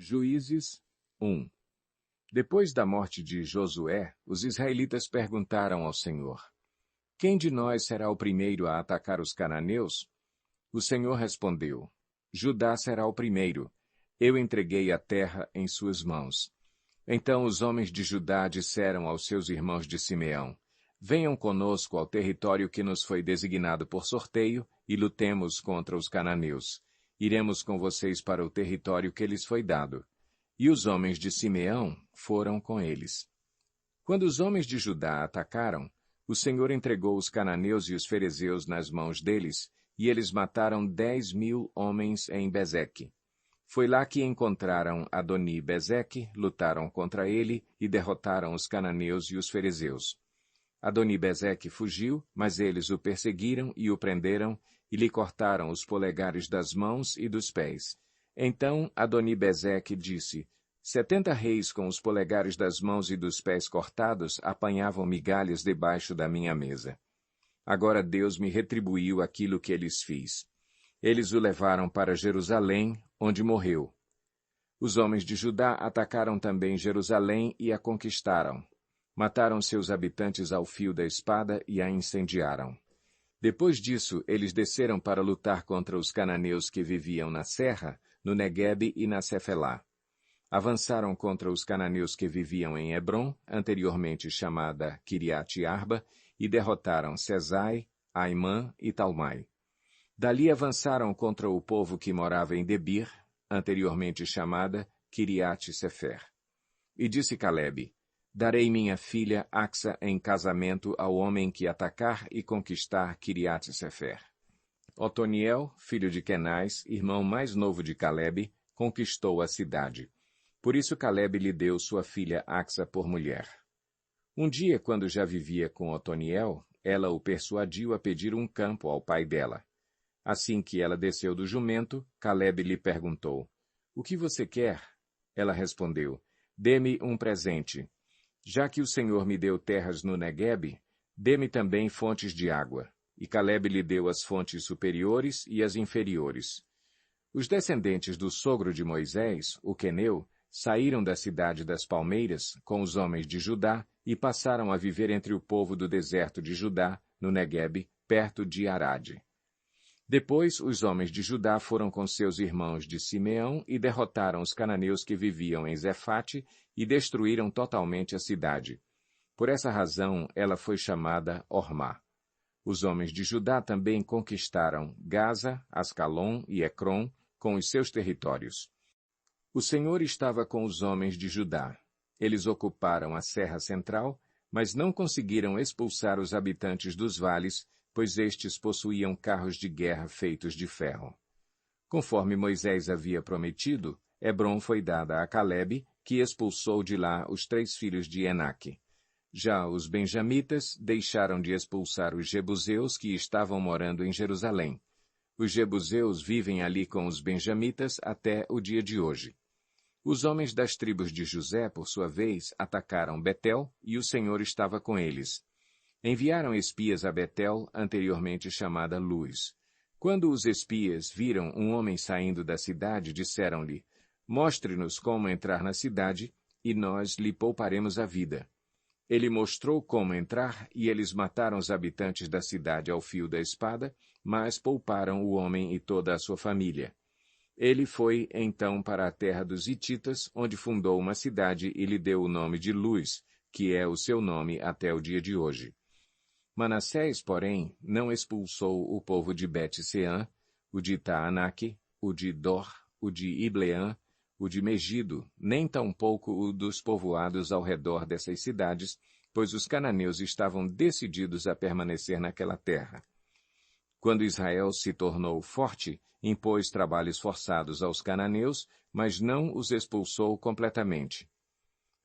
Juízes 1. Depois da morte de Josué, os israelitas perguntaram ao Senhor: Quem de nós será o primeiro a atacar os cananeus? O Senhor respondeu: Judá será o primeiro. Eu entreguei a terra em suas mãos. Então os homens de Judá disseram aos seus irmãos de Simeão: Venham conosco ao território que nos foi designado por sorteio e lutemos contra os cananeus. Iremos com vocês para o território que lhes foi dado. E os homens de Simeão foram com eles. Quando os homens de Judá atacaram, o Senhor entregou os cananeus e os ferezeus nas mãos deles, e eles mataram 10.000 homens em Bezeque. Foi lá que encontraram Adoni-Bezeque, lutaram contra ele e derrotaram os cananeus e os ferezeus. Adoni-Bezeque fugiu, mas eles o perseguiram e o prenderam, e lhe cortaram os polegares das mãos e dos pés. Então Adoni-Bezeque disse: 70 reis com os polegares das mãos e dos pés cortados apanhavam migalhas debaixo da minha mesa. Agora Deus me retribuiu aquilo que lhes fiz. Eles o levaram para Jerusalém, onde morreu. Os homens de Judá atacaram também Jerusalém e a conquistaram. Mataram seus habitantes ao fio da espada e a incendiaram. Depois disso, eles desceram para lutar contra os cananeus que viviam na serra, no Neguebe e na Cefelá. Avançaram contra os cananeus que viviam em Hebrom, anteriormente chamada Quiriate-Arba, e derrotaram Sesai, Aimã e Talmai. Dali avançaram contra o povo que morava em Debir, anteriormente chamada Quiriate-Sefer. E disse Calebe: Darei minha filha Axa em casamento ao homem que atacar e conquistar Quiriate-Sefer. Otoniel, filho de Kenaz, irmão mais novo de Calebe, conquistou a cidade. Por isso Calebe lhe deu sua filha Axa por mulher. Um dia, quando já vivia com Otoniel, ela o persuadiu a pedir um campo ao pai dela. Assim que ela desceu do jumento, Calebe lhe perguntou: O que você quer? Ela respondeu: Dê-me um presente. Já que o Senhor me deu terras no Neguebe, dê-me também fontes de água. E Calebe lhe deu as fontes superiores e as inferiores. Os descendentes do sogro de Moisés, o queneu, saíram da cidade das palmeiras com os homens de Judá e passaram a viver entre o povo do deserto de Judá, no Neguebe, perto de Arade. Depois, os homens de Judá foram com seus irmãos de Simeão e derrotaram os cananeus que viviam em Zefate e destruíram totalmente a cidade. Por essa razão, ela foi chamada Ormá. Os homens de Judá também conquistaram Gaza, Ascalon e Ecrom, com os seus territórios. O Senhor estava com os homens de Judá. Eles ocuparam a Serra Central, mas não conseguiram expulsar os habitantes dos vales, pois estes possuíam carros de guerra feitos de ferro. Conforme Moisés havia prometido, Hebrom foi dada a Calebe, que expulsou de lá os 3 filhos de Enaque. Já os benjamitas deixaram de expulsar os jebuseus que estavam morando em Jerusalém. Os jebuseus vivem ali com os benjamitas até o dia de hoje. Os homens das tribos de José, por sua vez, atacaram Betel, e o Senhor estava com eles. Enviaram espias a Betel, anteriormente chamada Luz. Quando os espias viram um homem saindo da cidade, disseram-lhe: Mostre-nos como entrar na cidade, e nós lhe pouparemos a vida. Ele mostrou como entrar, e eles mataram os habitantes da cidade ao fio da espada, mas pouparam o homem e toda a sua família. Ele foi, então, para a terra dos Hititas, onde fundou uma cidade e lhe deu o nome de Luz, que é o seu nome até o dia de hoje. Manassés, porém, não expulsou o povo de Bet-Seã, o de Taanaque, o de Dor, o de Ibleã, o de Megido, nem tampouco o dos povoados ao redor dessas cidades, pois os cananeus estavam decididos a permanecer naquela terra. Quando Israel se tornou forte, impôs trabalhos forçados aos cananeus, mas não os expulsou completamente.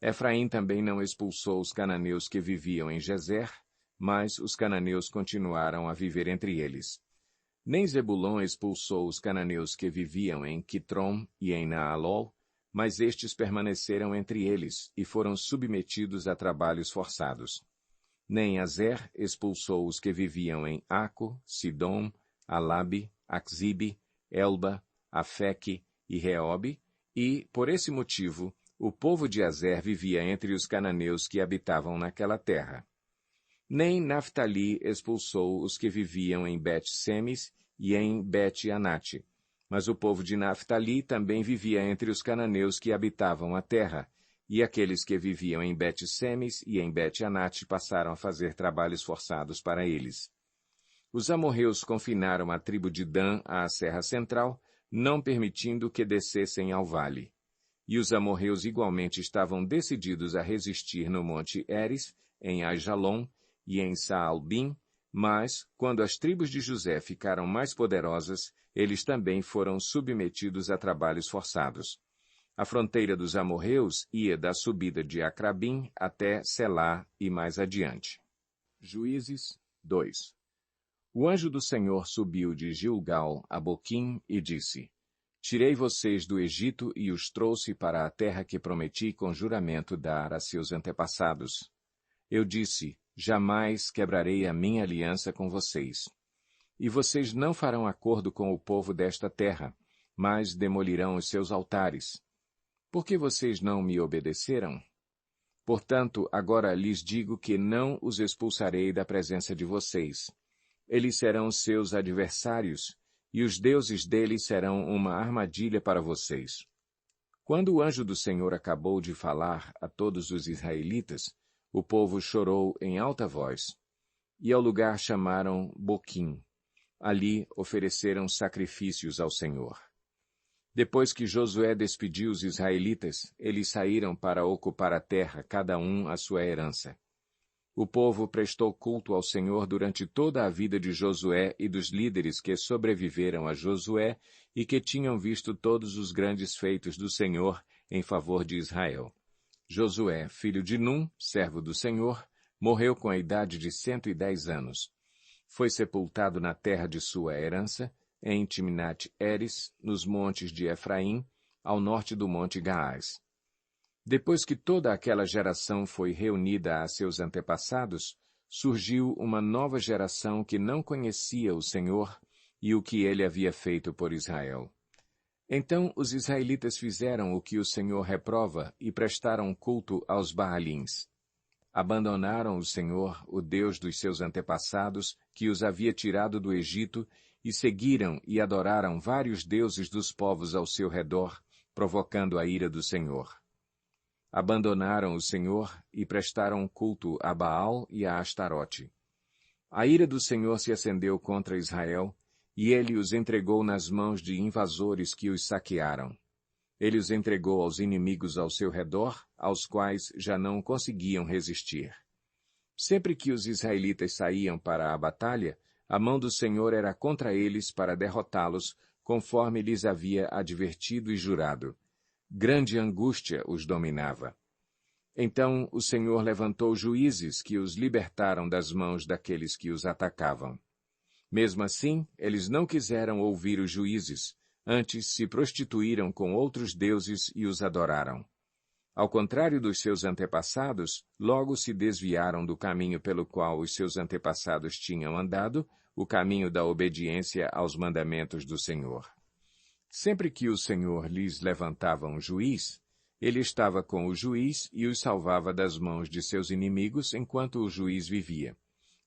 Efraim também não expulsou os cananeus que viviam em Gezer, mas os cananeus continuaram a viver entre eles. Nem Zebulon expulsou os cananeus que viviam em Quitrom e em Naalol, mas estes permaneceram entre eles e foram submetidos a trabalhos forçados. Nem Azer expulsou os que viviam em Aco, Sidom, Alabe, Axibe, Elba, Afeque e Reobe, E, por esse motivo, o povo de Azer vivia entre os cananeus que habitavam naquela terra. Nem Naftali expulsou os que viviam em Bet-Semes e em Bet-Anate, mas o povo de Naftali também vivia entre os cananeus que habitavam a terra, e aqueles que viviam em Bet-Semes e em Bet-Anate passaram a fazer trabalhos forçados para eles. Os amorreus confinaram a tribo de Dan à serra central, não permitindo que descessem ao vale. E os amorreus igualmente estavam decididos a resistir no monte Eres, em Aijalon e em Saalbim, mas, quando as tribos de José ficaram mais poderosas, eles também foram submetidos a trabalhos forçados. A fronteira dos amorreus ia da subida de Acrabim até Selá e mais adiante. Juízes 2. O anjo do Senhor subiu de Gilgal a Boquim e disse: Tirei vocês do Egito e os trouxe para a terra que prometi com juramento dar a seus antepassados. Eu disse: Jamais quebrarei a minha aliança com vocês. E vocês não farão acordo com o povo desta terra, mas demolirão os seus altares. Por que vocês não me obedeceram? Portanto, agora lhes digo que não os expulsarei da presença de vocês. Eles serão seus adversários, e os deuses deles serão uma armadilha para vocês. Quando o anjo do Senhor acabou de falar a todos os israelitas, o povo chorou em alta voz. E ao lugar chamaram Boquim. Ali ofereceram sacrifícios ao Senhor. Depois que Josué despediu os israelitas, eles saíram para ocupar a terra, cada um a sua herança. O povo prestou culto ao Senhor durante toda a vida de Josué e dos líderes que sobreviveram a Josué e que tinham visto todos os grandes feitos do Senhor em favor de Israel. Josué, filho de Num, servo do Senhor, morreu com a idade de 110 anos. Foi sepultado na terra de sua herança, em Timnat-Eres, nos montes de Efraim, ao norte do monte Gaás. Depois que toda aquela geração foi reunida a seus antepassados, surgiu uma nova geração que não conhecia o Senhor e o que ele havia feito por Israel. Então os israelitas fizeram o que o Senhor reprova e prestaram culto aos Baalins. Abandonaram o Senhor, o Deus dos seus antepassados, que os havia tirado do Egito, e seguiram e adoraram vários deuses dos povos ao seu redor, provocando a ira do Senhor. Abandonaram o Senhor e prestaram culto a Baal e a Astarote. A ira do Senhor se acendeu contra Israel, e ele os entregou nas mãos de invasores que os saquearam. Ele os entregou aos inimigos ao seu redor, aos quais já não conseguiam resistir. Sempre que os israelitas saíam para a batalha, a mão do Senhor era contra eles para derrotá-los, conforme lhes havia advertido e jurado. Grande angústia os dominava. Então o Senhor levantou juízes que os libertaram das mãos daqueles que os atacavam. Mesmo assim, eles não quiseram ouvir os juízes, antes se prostituíram com outros deuses e os adoraram. Ao contrário dos seus antepassados, logo se desviaram do caminho pelo qual os seus antepassados tinham andado, o caminho da obediência aos mandamentos do Senhor. Sempre que o Senhor lhes levantava um juiz, ele estava com o juiz e os salvava das mãos de seus inimigos enquanto o juiz vivia,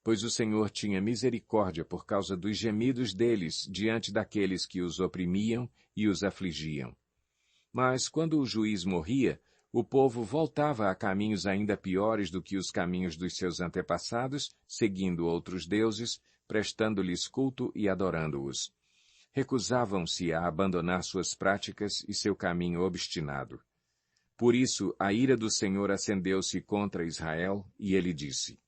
pois o Senhor tinha misericórdia por causa dos gemidos deles diante daqueles que os oprimiam e os afligiam. Mas quando o juiz morria, o povo voltava a caminhos ainda piores do que os caminhos dos seus antepassados, seguindo outros deuses, prestando-lhes culto e adorando-os. Recusavam-se a abandonar suas práticas e seu caminho obstinado. Por isso, a ira do Senhor acendeu-se contra Israel, e ele disse: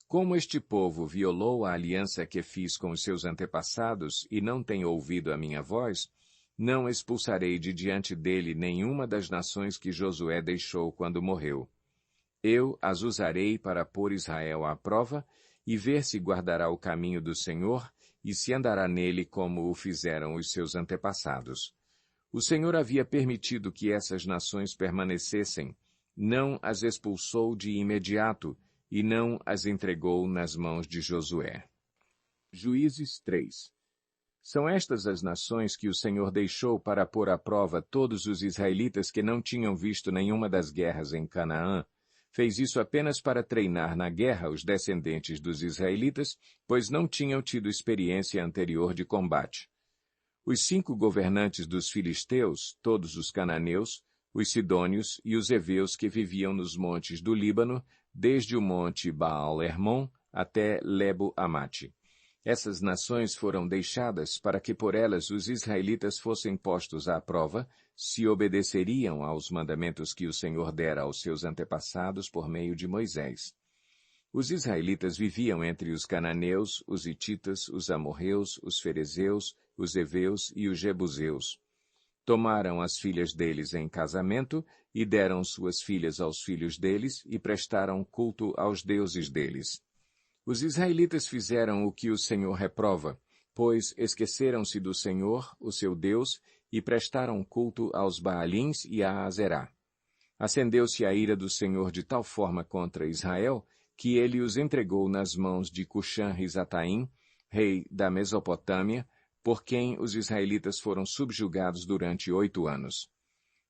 Como este povo violou a aliança que fiz com os seus antepassados e não tem ouvido a minha voz, não expulsarei de diante dele nenhuma das nações que Josué deixou quando morreu. Eu as usarei para pôr Israel à prova e ver se guardará o caminho do Senhor e se andará nele como o fizeram os seus antepassados. O Senhor havia permitido que essas nações permanecessem, não as expulsou de imediato e não as entregou nas mãos de Josué. Juízes 3. São estas as nações que o Senhor deixou para pôr à prova todos os israelitas que não tinham visto nenhuma das guerras em Canaã. Fez isso apenas para treinar na guerra os descendentes dos israelitas, pois não tinham tido experiência anterior de combate. Os 5 governantes dos filisteus, todos os cananeus, os sidônios e os heveus que viviam nos montes do Líbano, desde o monte Baal-Hermon até Lebo-Amate. Essas nações foram deixadas para que por elas os israelitas fossem postos à prova, se obedeceriam aos mandamentos que o Senhor dera aos seus antepassados por meio de Moisés. Os israelitas viviam entre os cananeus, os hititas, os amorreus, os ferezeus, os heveus e os jebuseus. Tomaram as filhas deles em casamento e deram suas filhas aos filhos deles e prestaram culto aos deuses deles. Os israelitas fizeram o que o Senhor reprova, pois esqueceram-se do Senhor, o seu Deus, e prestaram culto aos Baalins e a Azerá. Acendeu-se a ira do Senhor de tal forma contra Israel, que ele os entregou nas mãos de Cuxã-Risataim, rei da Mesopotâmia, por quem os israelitas foram subjugados durante 8 anos.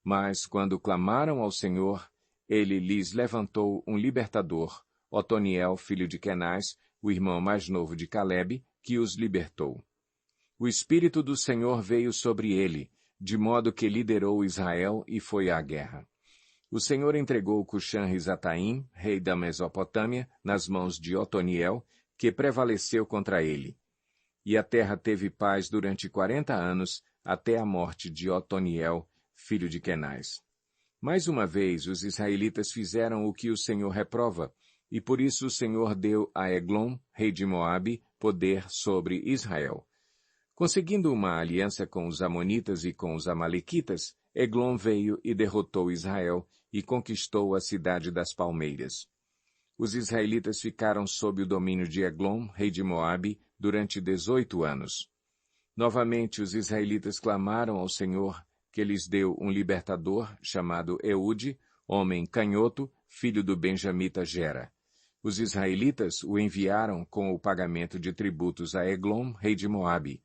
Mas, quando clamaram ao Senhor, ele lhes levantou um libertador, Otoniel, filho de Kenaz, o irmão mais novo de Calebe, que os libertou. O Espírito do Senhor veio sobre ele, de modo que liderou Israel e foi à guerra. O Senhor entregou Cuxã-Risataim, rei da Mesopotâmia, nas mãos de Otoniel, que prevaleceu contra ele. E a terra teve paz durante 40 anos, até a morte de Otoniel, filho de Kenaz. Mais uma vez, os israelitas fizeram o que o Senhor reprova, e por isso o Senhor deu a Eglon, rei de Moabe, poder sobre Israel. Conseguindo uma aliança com os amonitas e com os amalequitas, Eglon veio e derrotou Israel e conquistou a cidade das palmeiras. Os israelitas ficaram sob o domínio de Eglon, rei de Moabe, durante 18 anos. Novamente os israelitas clamaram ao Senhor, que lhes deu um libertador, chamado Eude, homem canhoto, filho do benjamita Gera. Os israelitas o enviaram com o pagamento de tributos a Eglon, rei de Moabe.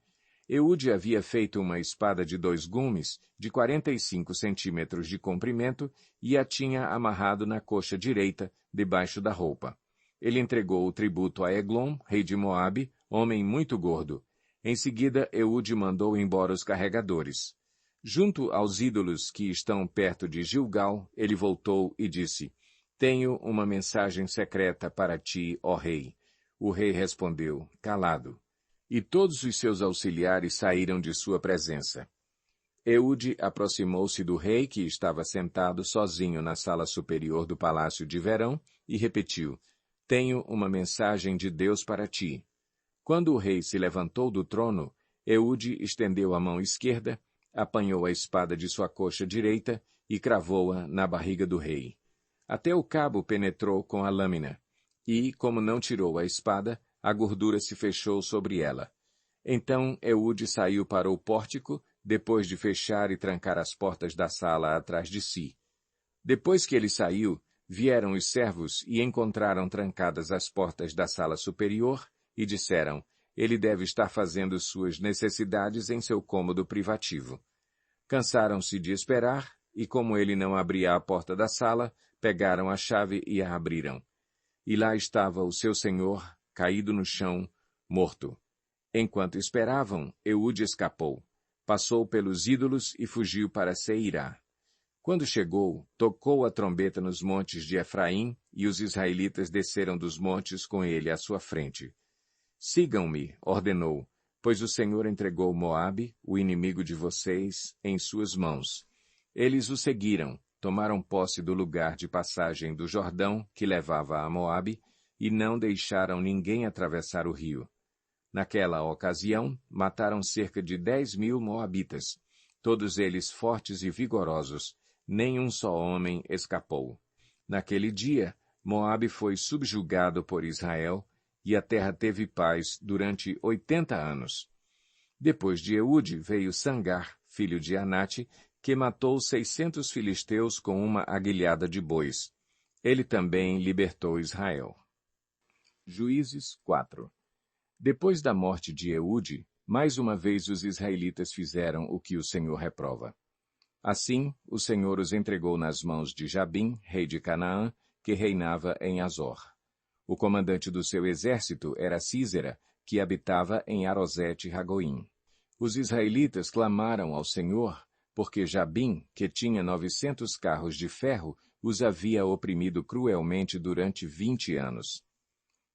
Eude havia feito uma espada de 2 gumes, de 45 centímetros de comprimento, e a tinha amarrado na coxa direita, debaixo da roupa. Ele entregou o tributo a Eglon, rei de Moabe, homem muito gordo. Em seguida, Eude mandou embora os carregadores. Junto aos ídolos que estão perto de Gilgal, ele voltou e disse: Tenho uma mensagem secreta para ti, ó rei. O rei respondeu, calado. E todos os seus auxiliares saíram de sua presença. Eude aproximou-se do rei, que estava sentado sozinho na sala superior do palácio de verão, e repetiu, Tenho uma mensagem de Deus para ti. Quando o rei se levantou do trono, Eude estendeu a mão esquerda, apanhou a espada de sua coxa direita e cravou-a na barriga do rei. Até o cabo penetrou com a lâmina, e, como não tirou a espada, a gordura se fechou sobre ela. Então Eude saiu para o pórtico, depois de fechar e trancar as portas da sala atrás de si. Depois que ele saiu, vieram os servos e encontraram trancadas as portas da sala superior e disseram, ele deve estar fazendo suas necessidades em seu cômodo privativo. Cansaram-se de esperar, e como ele não abria a porta da sala, pegaram a chave e a abriram. E lá estava o seu senhor, caído no chão, morto. Enquanto esperavam, Eude escapou. Passou pelos ídolos e fugiu para Seirá. Quando chegou, tocou a trombeta nos montes de Efraim, e os israelitas desceram dos montes com ele à sua frente. Sigam-me, ordenou, pois o Senhor entregou Moabe, o inimigo de vocês, em suas mãos. Eles o seguiram, tomaram posse do lugar de passagem do Jordão, que levava a Moabe, e não deixaram ninguém atravessar o rio. Naquela ocasião, mataram cerca de 10.000 moabitas, todos eles fortes e vigorosos, nem um só homem escapou. Naquele dia, Moabe foi subjugado por Israel, e a terra teve paz durante 80 anos. Depois de Eude veio Sangar, filho de Anate, que matou 600 filisteus com uma aguilhada de bois. Ele também libertou Israel. Juízes 4. Depois da morte de Eude, Mais uma vez os israelitas fizeram o que o Senhor reprova. Assim, o Senhor os entregou nas mãos de Jabim, rei de Canaã, que reinava em Azor. O comandante do seu exército era Sísera, que habitava em Arosete-Ragoim. Os israelitas clamaram ao Senhor, porque Jabim, que tinha 900 carros de ferro, os havia oprimido cruelmente durante 20 anos.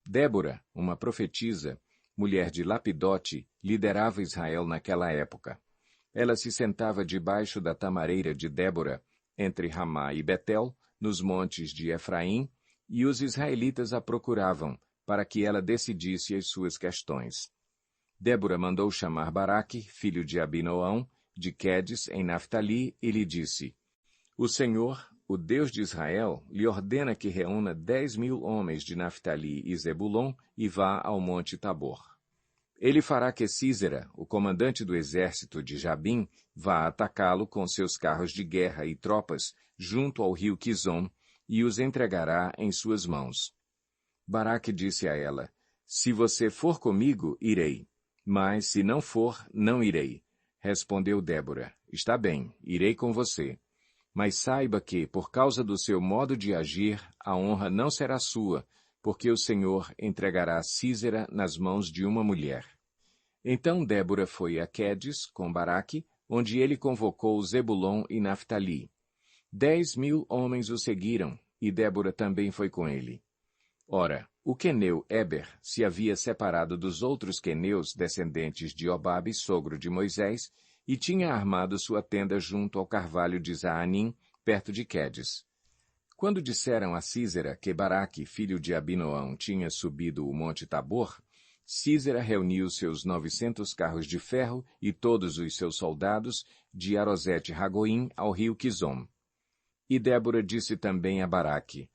Débora, uma profetisa, mulher de Lapidote, liderava Israel naquela época. Ela se sentava debaixo da tamareira de Débora, entre Ramá e Betel, nos montes de Efraim, e os israelitas a procuravam, para que ela decidisse as suas questões. Débora mandou chamar Baraque, filho de Abinoão, de Quedes, em Naftali, e lhe disse: O Senhor, o Deus de Israel, lhe ordena que reúna 10.000 homens de Naftali e Zebulon e vá ao monte Tabor. Ele fará que Sísera, o comandante do exército de Jabim, vá atacá-lo com seus carros de guerra e tropas junto ao rio Quizon e os entregará em suas mãos. Baraque disse a ela: Se você for comigo, irei. Mas se não for, não irei. Respondeu Débora: Está bem, irei com você. Mas saiba que, por causa do seu modo de agir, a honra não será sua, porque o Senhor entregará Sísera nas mãos de uma mulher. Então Débora foi a Quedes, com Baraque, onde ele convocou Zebulon e Naftali. 10.000 homens o seguiram, e Débora também foi com ele. Ora, o queneu Eber se havia separado dos outros queneus descendentes de Obabe, sogro de Moisés, e tinha armado sua tenda junto ao carvalho de Zaanim, perto de Quedes. Quando disseram a Sísera que Baraque, filho de Abinoão, tinha subido o monte Tabor, Sísera reuniu seus 900 carros de ferro e todos os seus soldados de Arosete-Ragoim ao rio Quizon. E Débora disse também a Baraque: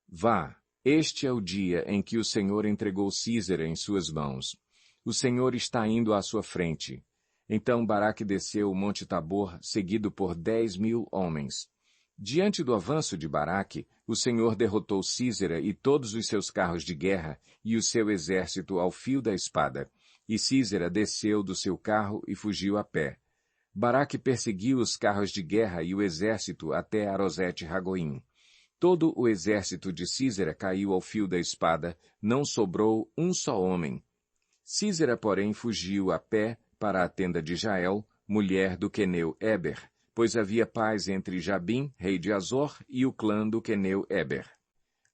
Vá, este é o dia em que o Senhor entregou Sísera em suas mãos. O Senhor está indo à sua frente. Então Baraque desceu o monte Tabor, seguido por 10.000 homens. Diante do avanço de Baraque, o Senhor derrotou Sísera e todos os seus carros de guerra e o seu exército ao fio da espada. E Sísera desceu do seu carro e fugiu a pé. Baraque perseguiu os carros de guerra e o exército até Arosete-Ragoim. Todo o exército de Sísera caiu ao fio da espada, não sobrou um só homem. Sísera, porém, fugiu a pé para a tenda de Jael, mulher do queneu Eber, pois havia paz entre Jabim, rei de Azor, e o clã do queneu Eber.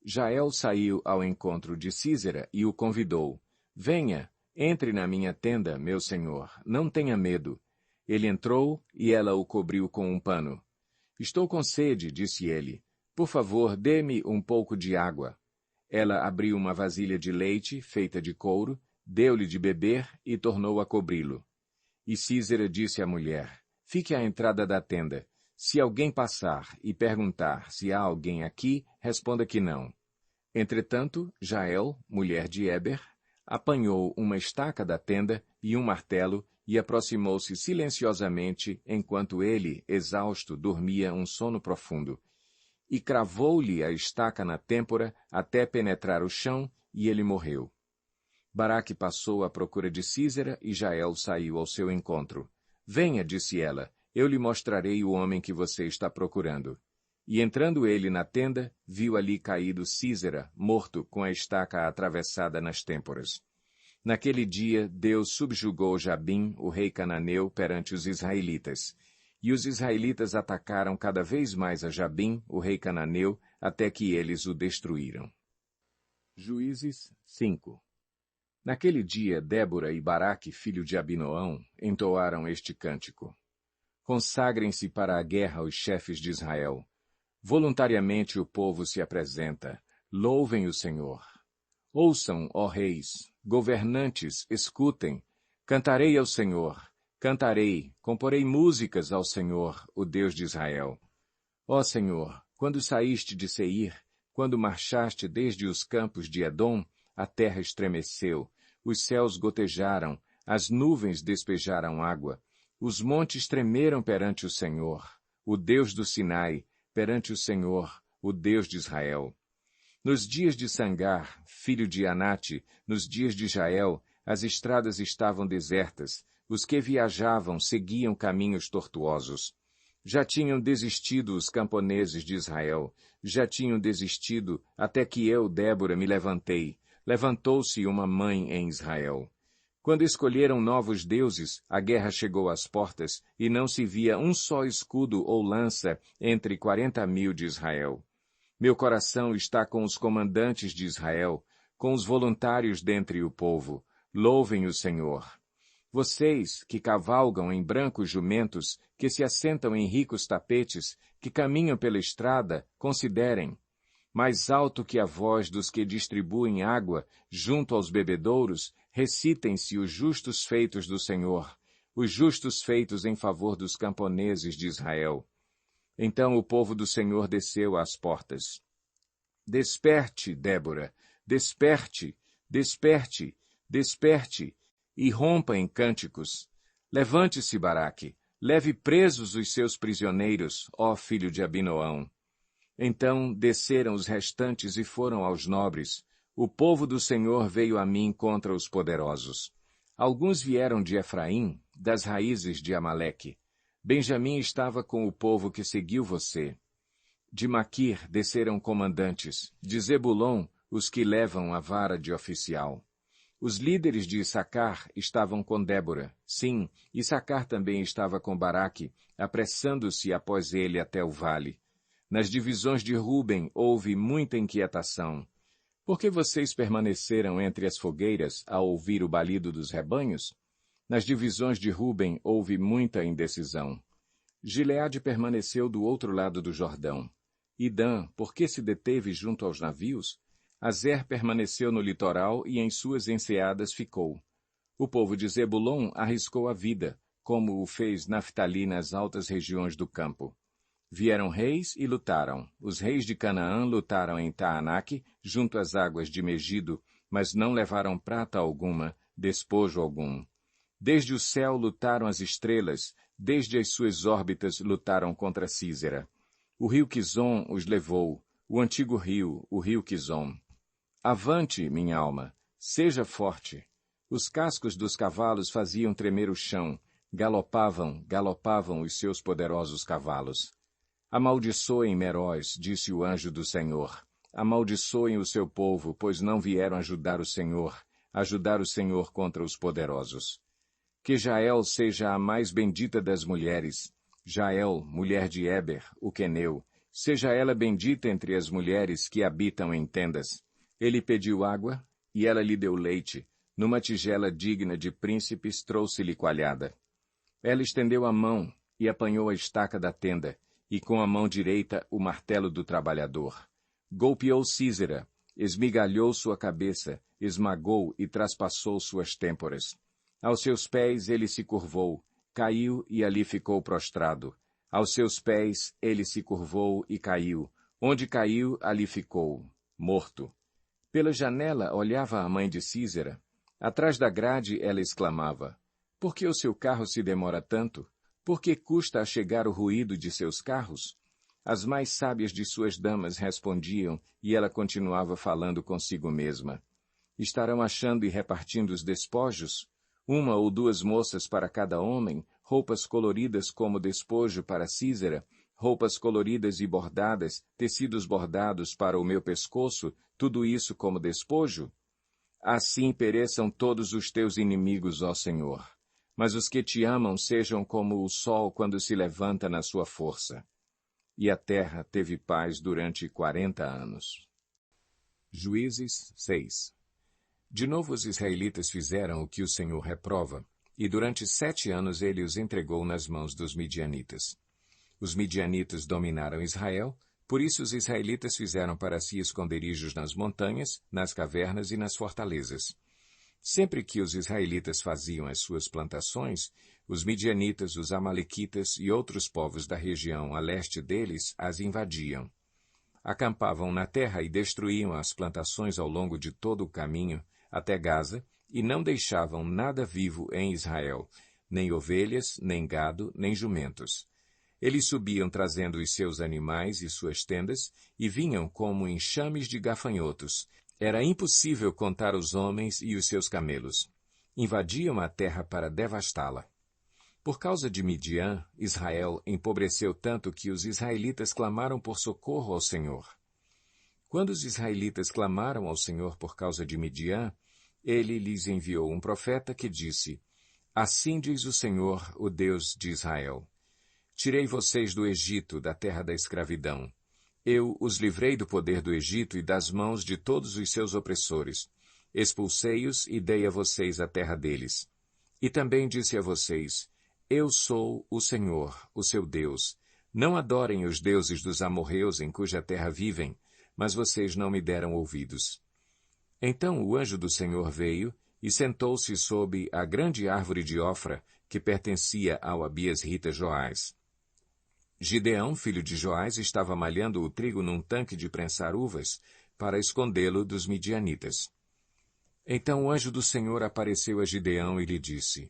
Jael saiu ao encontro de Sísera e o convidou: Venha, entre na minha tenda, meu senhor, não tenha medo. Ele entrou e ela o cobriu com um pano. Estou com sede, disse ele. Por favor, dê-me um pouco de água. Ela abriu uma vasilha de leite, feita de couro, deu-lhe de beber e tornou a cobri-lo. E Sísera disse à mulher: Fique à entrada da tenda. Se alguém passar e perguntar se há alguém aqui, responda que não. Entretanto, Jael, mulher de Eber, apanhou uma estaca da tenda e um martelo e aproximou-se silenciosamente enquanto ele, exausto, dormia um sono profundo. E cravou-lhe a estaca na têmpora até penetrar o chão, e ele morreu. Baraque passou à procura de Sísera e Jael saiu ao seu encontro. Venha, disse ela, eu lhe mostrarei o homem que você está procurando. E entrando ele na tenda, viu ali caído Sísera, morto, com a estaca atravessada nas têmporas. Naquele dia, Deus subjugou Jabim, o rei cananeu, perante os israelitas. E os israelitas atacaram cada vez mais a Jabim, o rei cananeu, até que eles o destruíram. Juízes 5. Naquele dia, Débora e Baraque, filho de Abinoão, entoaram este cântico. Consagrem-se para a guerra os chefes de Israel. Voluntariamente o povo se apresenta. Louvem o Senhor. Ouçam, ó reis, governantes, escutem. Cantarei ao Senhor. Cantarei, comporei músicas ao Senhor, o Deus de Israel. Ó Senhor, quando saíste de Seir, quando marchaste desde os campos de Edom, a terra estremeceu, os céus gotejaram, as nuvens despejaram água, os montes tremeram perante o Senhor, o Deus do Sinai, perante o Senhor, o Deus de Israel. Nos dias de Sangar, filho de Anate, nos dias de Jael, As estradas estavam desertas, os que viajavam seguiam caminhos tortuosos. Já tinham desistido os camponeses de Israel, já tinham desistido até que eu, Débora, me levantei. Levantou-se uma mãe em Israel. Quando escolheram novos deuses, a guerra chegou às portas, e não se via um só escudo ou lança entre 40.000 de Israel. Meu coração está com os comandantes de Israel, com os voluntários dentre o povo. Louvem o Senhor. Vocês, que cavalgam em brancos jumentos, que se assentam em ricos tapetes, que caminham pela estrada, considerem. Mais alto que a voz dos que distribuem água junto aos bebedouros, recitem-se os justos feitos do Senhor, os justos feitos em favor dos camponeses de Israel. Então o povo do Senhor desceu às portas. Desperte, Débora, desperte, desperte, desperte, e rompa em cânticos. Levante-se, Baraque, leve presos os seus prisioneiros, ó filho de Abinoão. Então desceram os restantes e foram aos nobres. O povo do Senhor veio a mim contra os poderosos. Alguns vieram de Efraim, das raízes de Amaleque. Benjamim estava com o povo que seguiu você. De Maquir desceram comandantes, de Zebulon os que levam a vara de oficial. Os líderes de Issacar estavam com Débora. Sim, Issacar também estava com Baraque, apressando-se após ele até o vale. Nas divisões de Ruben houve muita inquietação. Por que vocês permaneceram entre as fogueiras ao ouvir o balido dos rebanhos? Nas divisões de Ruben houve muita indecisão. Gileade permaneceu do outro lado do Jordão. E Dan, por que se deteve junto aos navios? Azer permaneceu no litoral e em suas enseadas ficou. O povo de Zebulon arriscou a vida, como o fez Naftali nas altas regiões do campo. Vieram reis e lutaram. Os reis de Canaã lutaram em Taanaque, junto às águas de Megido, mas não levaram prata alguma, despojo algum. Desde o céu lutaram as estrelas, desde as suas órbitas lutaram contra Císera. O rio Quizon os levou, o antigo rio, o rio Quizon. Avante, minha alma, seja forte. Os cascos dos cavalos faziam tremer o chão, galopavam, galopavam os seus poderosos cavalos. Amaldiçoem Meróis, disse o anjo do Senhor. Amaldiçoem o seu povo, pois não vieram ajudar o Senhor contra os poderosos. Que Jael seja a mais bendita das mulheres. Jael, mulher de Éber, o queneu, seja ela bendita entre as mulheres que habitam em tendas. Ele pediu água, e ela lhe deu leite. Numa tigela digna de príncipes trouxe-lhe coalhada. Ela estendeu a mão e apanhou a estaca da tenda, e com a mão direita o martelo do trabalhador. Golpeou Císera, esmigalhou sua cabeça, esmagou e traspassou suas têmporas. Aos seus pés ele se curvou, caiu e ali ficou prostrado. Aos seus pés ele se curvou e caiu. Onde caiu, ali ficou, morto. Pela janela olhava a mãe de Císera. Atrás da grade ela exclamava, por que o seu carro se demora tanto? Por que custa a chegar o ruído de seus carros? As mais sábias de suas damas respondiam, e ela continuava falando consigo mesma. Estarão achando e repartindo os despojos? Uma ou duas moças para cada homem, roupas coloridas como despojo para Císera, roupas coloridas e bordadas, tecidos bordados para o meu pescoço, tudo isso como despojo? Assim pereçam todos os teus inimigos, ó Senhor. Mas os que te amam sejam como o sol quando se levanta na sua força. E a terra teve paz durante 40 anos. Juízes 6. De novo os israelitas fizeram o que o Senhor reprova, e durante 7 anos ele os entregou nas mãos dos midianitas. Os midianitas dominaram Israel, por isso os israelitas fizeram para si esconderijos nas montanhas, nas cavernas e nas fortalezas. Sempre que os israelitas faziam as suas plantações, os midianitas, os amalequitas e outros povos da região a leste deles as invadiam. Acampavam na terra e destruíam as plantações ao longo de todo o caminho, até Gaza, e não deixavam nada vivo em Israel, nem ovelhas, nem gado, nem jumentos. Eles subiam trazendo os seus animais e suas tendas, e vinham como enxames de gafanhotos. Era impossível contar os homens e os seus camelos. invadiam a terra para devastá-la. Por causa de Midian, Israel empobreceu tanto que os israelitas clamaram por socorro ao Senhor. Quando os israelitas clamaram ao Senhor por causa de Midian, ele lhes enviou um profeta que disse: Assim diz o Senhor, o Deus de Israel: Tirei vocês do Egito, da terra da escravidão. Eu os livrei do poder do Egito e das mãos de todos os seus opressores. Expulsei-os e dei a vocês a terra deles. E também disse a vocês: Eu sou o Senhor, o seu Deus. Não adorem os deuses dos amorreus em cuja terra vivem, mas vocês não me deram ouvidos. Então o anjo do Senhor veio e sentou-se sob a grande árvore de Ofra, que pertencia ao abiesrita Joás. Gideão, filho de Joás, estava malhando o trigo num tanque de prensar uvas, para escondê-lo dos midianitas. Então o anjo do Senhor apareceu a Gideão e lhe disse: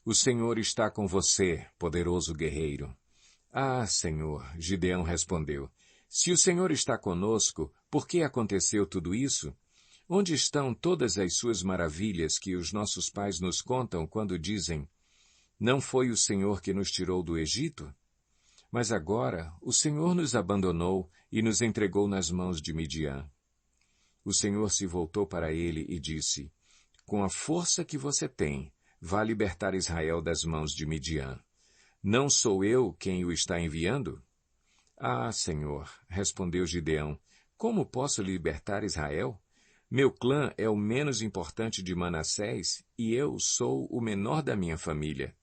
O Senhor está com você, poderoso guerreiro. Ah, Senhor, Gideão respondeu, se o Senhor está conosco, por que aconteceu tudo isso? Onde estão todas as suas maravilhas que os nossos pais nos contam quando dizem: Não foi o Senhor que nos tirou do Egito? Mas agora o Senhor nos abandonou e nos entregou nas mãos de Midian. O Senhor se voltou para ele e disse: Com a força que você tem, vá libertar Israel das mãos de Midian. Não sou eu quem o está enviando? Ah, Senhor, respondeu Gideão, como posso libertar Israel? Meu clã é o menos importante de Manassés e eu sou o menor da minha família.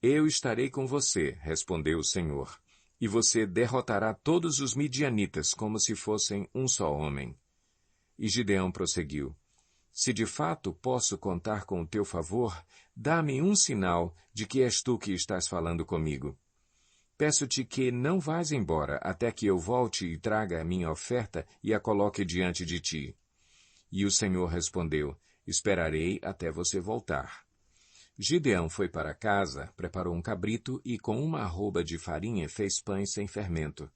Eu estarei com você, respondeu o Senhor, e você derrotará todos os midianitas como se fossem um só homem. E Gideão prosseguiu: Se de fato posso contar com o teu favor, dá-me um sinal de que és tu que estás falando comigo. Peço-te que não vás embora até que eu volte e traga a minha oferta e a coloque diante de ti. E o Senhor respondeu: Esperarei até você voltar. Gideão foi para casa, preparou um cabrito e com uma arroba de farinha fez pães sem fermento.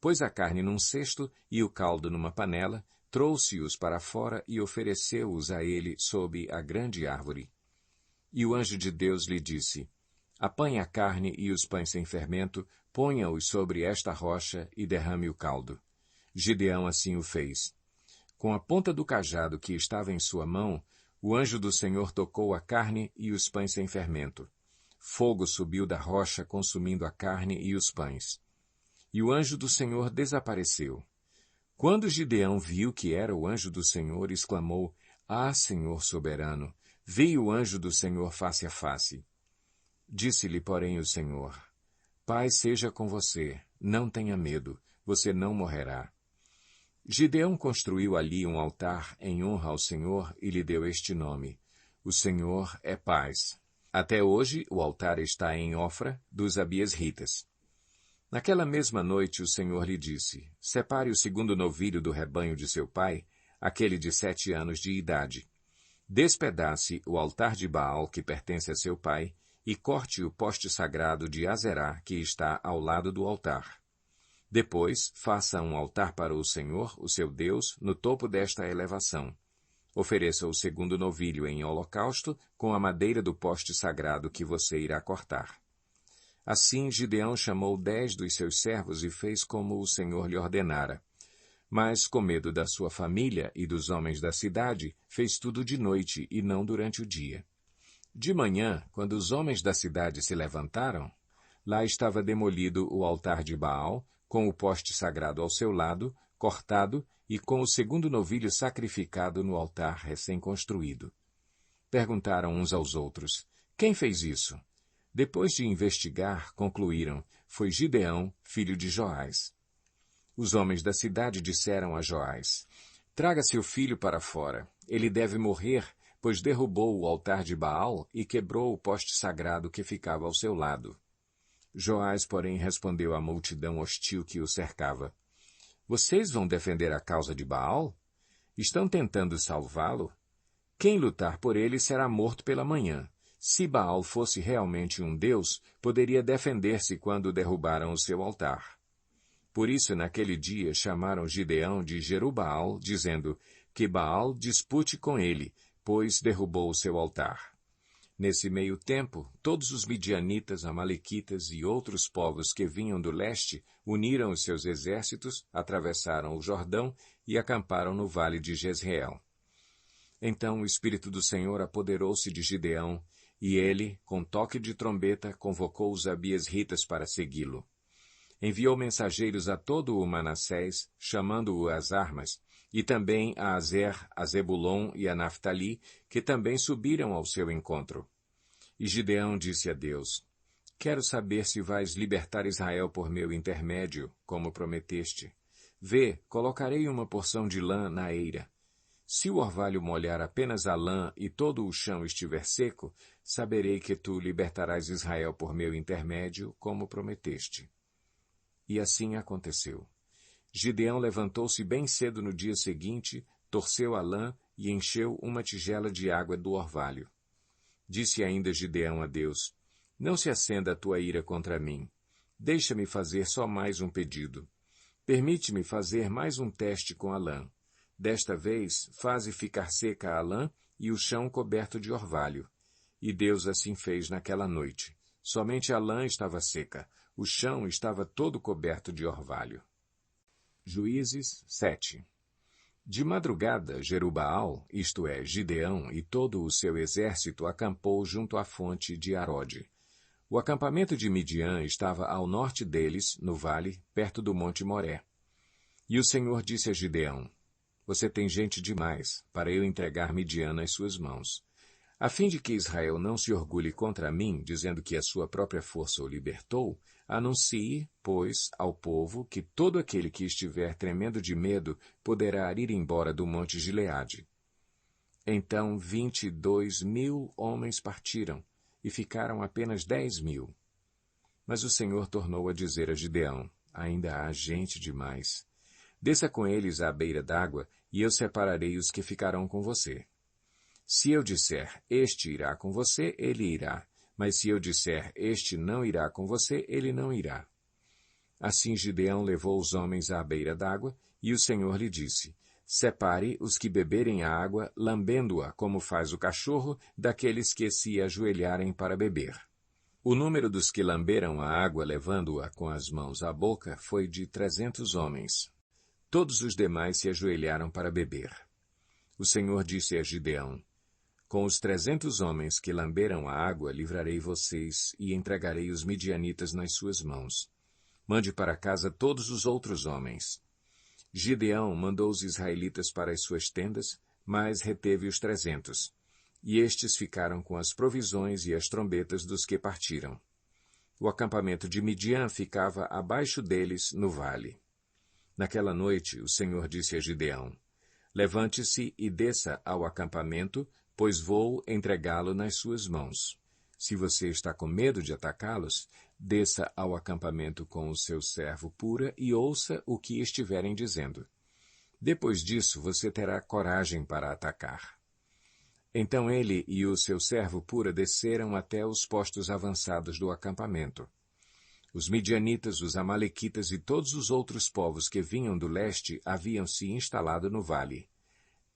Pôs a carne num cesto e o caldo numa panela, trouxe-os para fora e ofereceu-os a ele sob a grande árvore. E o anjo de Deus lhe disse: Apanhe a carne e os pães sem fermento, ponha-os sobre esta rocha e derrame o caldo. Gideão assim o fez. Com a ponta do cajado que estava em sua mão, o anjo do Senhor tocou a carne e os pães sem fermento. Fogo subiu da rocha, consumindo a carne e os pães. E o anjo do Senhor desapareceu. Quando Gideão viu que era o anjo do Senhor, exclamou: Ah, Senhor soberano, vi o anjo do Senhor face a face. Disse-lhe, porém, o Senhor: Paz seja com você, não tenha medo, você não morrerá. Gideão construiu ali um altar em honra ao Senhor e lhe deu este nome: O Senhor é paz. Até hoje o altar está em Ofra dos abiesritas. Naquela mesma noite o Senhor lhe disse: Separe o segundo novilho do rebanho de seu pai, aquele de 7 anos de idade. Despedace o altar de Baal que pertence a seu pai e corte o poste sagrado de Azerá que está ao lado do altar. Depois, faça um altar para o Senhor, o seu Deus, no topo desta elevação. Ofereça o segundo novilho em holocausto com a madeira do poste sagrado que você irá cortar. Assim Gideão chamou 10 dos seus servos e fez como o Senhor lhe ordenara. Mas, com medo da sua família e dos homens da cidade, fez tudo de noite e não durante o dia. De manhã, quando os homens da cidade se levantaram, lá estava demolido o altar de Baal, com o poste sagrado ao seu lado, cortado, e com o segundo novilho sacrificado no altar recém-construído. Perguntaram uns aos outros: Quem fez isso? Depois de investigar, concluíram: Foi Gideão, filho de Joás. Os homens da cidade disseram a Joás: Traga seu filho para fora. Ele deve morrer, pois derrubou o altar de Baal e quebrou o poste sagrado que ficava ao seu lado. Joás, porém, respondeu à multidão hostil que o cercava: Vocês vão defender a causa de Baal? Estão tentando salvá-lo? Quem lutar por ele será morto pela manhã. Se Baal fosse realmente um deus, poderia defender-se quando derrubaram o seu altar. Por isso, naquele dia, chamaram Gideão de Jerubaal, dizendo: Que Baal dispute com ele, pois derrubou o seu altar. Nesse meio tempo, todos os midianitas, amalequitas e outros povos que vinham do leste uniram os seus exércitos, atravessaram o Jordão e acamparam no vale de Jezreel. Então o Espírito do Senhor apoderou-se de Gideão, e ele, com toque de trombeta, convocou os abiesritas para segui-lo. Enviou mensageiros a todo o Manassés, chamando-o às armas, e também a Azer, a Zebulon e a Naftali, que também subiram ao seu encontro. E Gideão disse a Deus: Quero saber se vais libertar Israel por meu intermédio, como prometeste. Vê, colocarei uma porção de lã na eira. Se o orvalho molhar apenas a lã e todo o chão estiver seco, saberei que tu libertarás Israel por meu intermédio, como prometeste. E assim aconteceu. Gideão levantou-se bem cedo no dia seguinte, torceu a lã e encheu uma tigela de água do orvalho. Disse ainda Gideão a Deus: Não se acenda a tua ira contra mim. Deixa-me fazer só mais um pedido. Permite-me fazer mais um teste com a lã. Desta vez, faze ficar seca a lã e o chão coberto de orvalho. E Deus assim fez naquela noite. Somente a lã estava seca, o chão estava todo coberto de orvalho. Juízes 7. De madrugada, Jerubaal, isto é, Gideão, e todo o seu exército acampou junto à fonte de Arode. O acampamento de Midian estava ao norte deles, no vale, perto do monte Moré. E o Senhor disse a Gideão: Você tem gente demais para eu entregar Midian nas suas mãos. A fim de que Israel não se orgulhe contra mim, dizendo que a sua própria força o libertou, anuncie, pois, ao povo que todo aquele que estiver tremendo de medo poderá ir embora do monte Gileade. Então 22.000 homens partiram, e ficaram apenas 10.000. Mas o Senhor tornou a dizer a Gideão: Ainda há gente demais. Desça com eles à beira d'água, e eu separarei os que ficarão com você. Se eu disser, este irá com você, ele irá. Mas se eu disser, este não irá com você, ele não irá. Assim Gideão levou os homens à beira d'água, e o Senhor lhe disse: Separe os que beberem a água, lambendo-a, como faz o cachorro, daqueles que se ajoelharem para beber. O número dos que lamberam a água, levando-a com as mãos à boca, foi de 300 homens. Todos os demais se ajoelharam para beber. O Senhor disse a Gideão: Com os 300 homens que lamberam a água, livrarei vocês e entregarei os midianitas nas suas mãos. Mande para casa todos os outros homens. Gideão mandou os israelitas para as suas tendas, mas reteve os 300. E estes ficaram com as provisões e as trombetas dos que partiram. O acampamento de Midian ficava abaixo deles, no vale. Naquela noite, o Senhor disse a Gideão: Levante-se e desça ao acampamento, pois vou entregá-lo nas suas mãos. Se você está com medo de atacá-los, desça ao acampamento com o seu servo Pura e ouça o que estiverem dizendo. Depois disso, você terá coragem para atacar. Então ele e o seu servo Pura desceram até os postos avançados do acampamento. Os midianitas, os amalequitas e todos os outros povos que vinham do leste haviam se instalado no vale.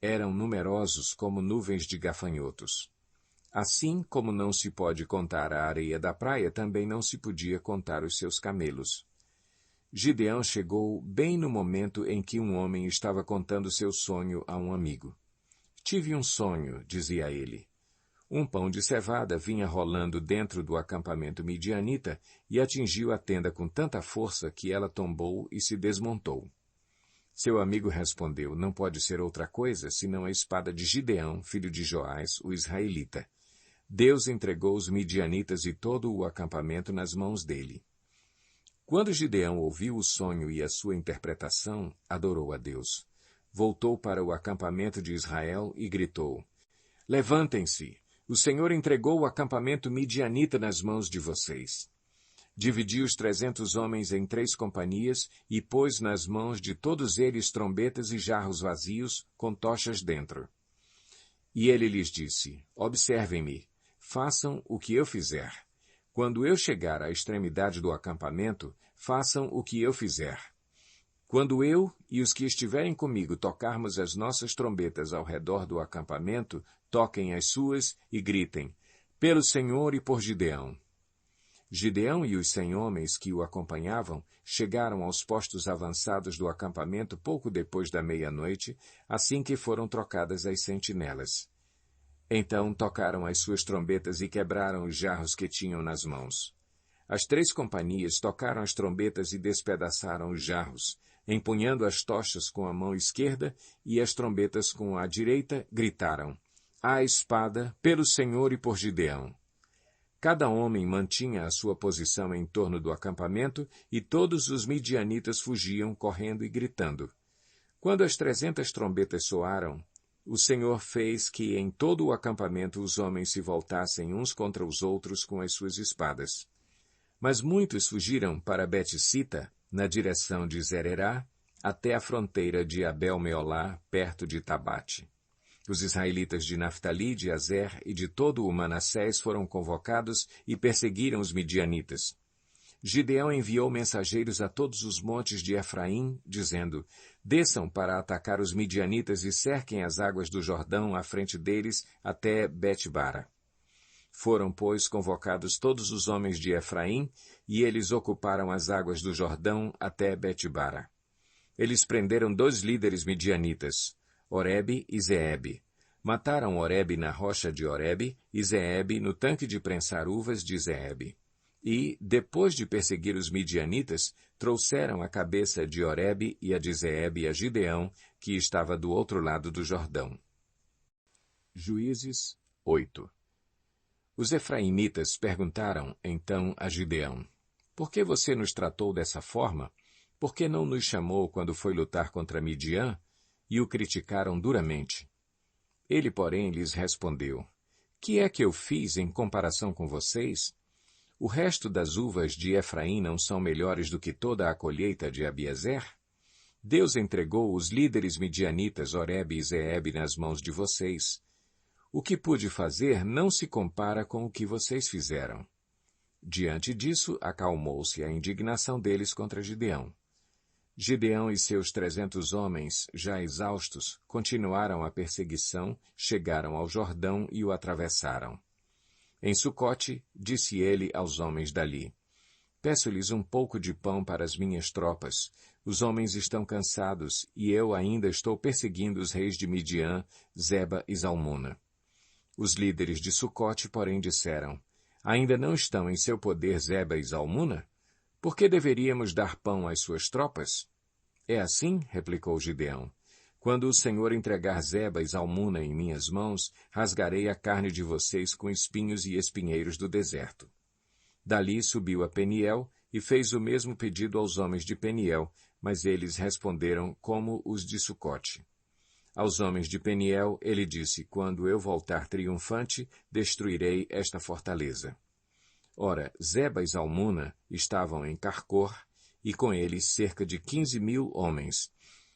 Eram numerosos como nuvens de gafanhotos. Assim como não se pode contar a areia da praia, também não se podia contar os seus camelos. Gideão chegou bem no momento em que um homem estava contando seu sonho a um amigo. Tive um sonho, dizia ele. Um pão de cevada vinha rolando dentro do acampamento midianita e atingiu a tenda com tanta força que ela tombou e se desmontou. Seu amigo respondeu: Não pode ser outra coisa senão a espada de Gideão, filho de Joás, o israelita. Deus entregou os midianitas e todo o acampamento nas mãos dele. Quando Gideão ouviu o sonho e a sua interpretação, adorou a Deus. Voltou para o acampamento de Israel e gritou: Levantem-se! O Senhor entregou o acampamento midianita nas mãos de vocês. Dividiu os 300 homens em 3 companhias e pôs nas mãos de todos eles trombetas e jarros vazios com tochas dentro. E ele lhes disse: Observem-me, façam o que eu fizer. Quando eu chegar à extremidade do acampamento, façam o que eu fizer. Quando eu e os que estiverem comigo tocarmos as nossas trombetas ao redor do acampamento, toquem as suas e gritem, pelo Senhor e por Gideão. Gideão e os 100 homens que o acompanhavam chegaram aos postos avançados do acampamento pouco depois da meia-noite, assim que foram trocadas as sentinelas. Então tocaram as suas trombetas e quebraram os jarros que tinham nas mãos. As 3 companhias tocaram as trombetas e despedaçaram os jarros, empunhando as tochas com a mão esquerda e as trombetas com a direita, gritaram, à espada, pelo Senhor e por Gideão. Cada homem mantinha a sua posição em torno do acampamento e todos os midianitas fugiam, correndo e gritando. Quando as 300 trombetas soaram, o Senhor fez que em todo o acampamento os homens se voltassem uns contra os outros com as suas espadas. Mas muitos fugiram para Bet-sita, na direção de Zererá, até a fronteira de Abel-meolá, perto de Tabate. Os israelitas de Naftali, de Azer e de todo o Manassés foram convocados e perseguiram os midianitas. Gideão enviou mensageiros a todos os montes de Efraim, dizendo, desçam para atacar os midianitas e cerquem as águas do Jordão à frente deles até Bet-bara. Foram, pois, convocados todos os homens de Efraim, e eles ocuparam as águas do Jordão até Bet-bara. Eles prenderam 2 líderes midianitas, Oreb e Zeebe. Mataram Oreb na rocha de Oreb e Zeebe no tanque de prensar uvas de Zeebe. E, depois de perseguir os midianitas, trouxeram a cabeça de Oreb e a de Zeebe a Gideão, que estava do outro lado do Jordão. Juízes 8. Os efraimitas perguntaram, então, a Gideão, por que você nos tratou dessa forma? Por que não nos chamou quando foi lutar contra Midian? E o criticaram duramente. Ele, porém, lhes respondeu, que é que eu fiz em comparação com vocês? O resto das uvas de Efraim não são melhores do que toda a colheita de Abiezer? Deus entregou os líderes midianitas Oreb e Zeebe nas mãos de vocês. O que pude fazer não se compara com o que vocês fizeram. Diante disso, acalmou-se a indignação deles contra Gideão. Gideão e seus 300 homens, já exaustos, continuaram a perseguição, chegaram ao Jordão e o atravessaram. Em Sucote, disse ele aos homens dali, peço-lhes um pouco de pão para as minhas tropas. Os homens estão cansados, e eu ainda estou perseguindo os reis de Midian, Zeba e Zalmuna. Os líderes de Sucote, porém, disseram, ainda não estão em seu poder Zeba e Zalmuna? Por que deveríamos dar pão às suas tropas? É assim, replicou Gideão. Quando o Senhor entregar Zeba e Zalmuna em minhas mãos, rasgarei a carne de vocês com espinhos e espinheiros do deserto. Dali subiu a Peniel e fez o mesmo pedido aos homens de Peniel, mas eles responderam como os de Sucote. Aos homens de Peniel ele disse, quando eu voltar triunfante, destruirei esta fortaleza. Ora, Zeba e Zalmuna estavam em Carcor, e com eles cerca de 15.000 homens.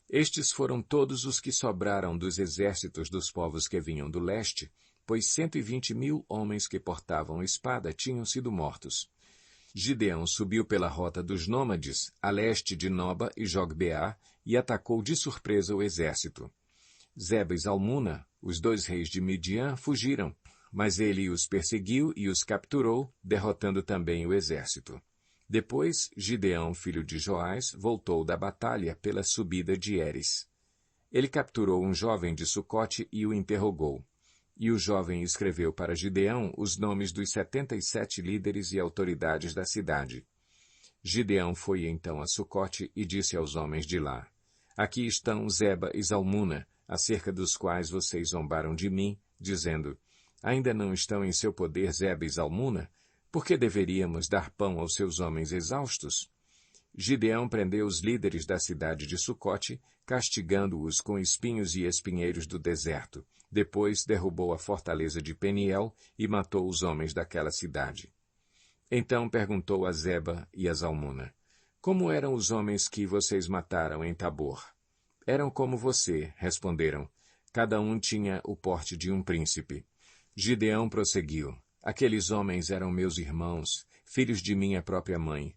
Estes foram todos os que sobraram dos exércitos dos povos que vinham do leste, pois 120.000 homens que portavam espada tinham sido mortos. Gideão subiu pela rota dos nômades, a leste de Noba e Jogbeá, e atacou de surpresa o exército. Zeba e Zalmuna, os 2 reis de Midian, fugiram, mas ele os perseguiu e os capturou, derrotando também o exército. Depois, Gideão, filho de Joás, voltou da batalha pela subida de Eres. Ele capturou um jovem de Sucote e o interrogou. E o jovem escreveu para Gideão os nomes dos 77 líderes e autoridades da cidade. Gideão foi então a Sucote e disse aos homens de lá, aqui estão Zeba e Zalmuna, acerca dos quais vocês zombaram de mim, dizendo, ainda não estão em seu poder Zeba e Zalmuna? Por que deveríamos dar pão aos seus homens exaustos? Gideão prendeu os líderes da cidade de Sucote, castigando-os com espinhos e espinheiros do deserto. Depois derrubou a fortaleza de Peniel e matou os homens daquela cidade. Então perguntou a Zeba e a Zalmuna, como eram os homens que vocês mataram em Tabor? Eram como você, responderam. Cada um tinha o porte de um príncipe. Gideão prosseguiu. Aqueles homens eram meus irmãos, filhos de minha própria mãe.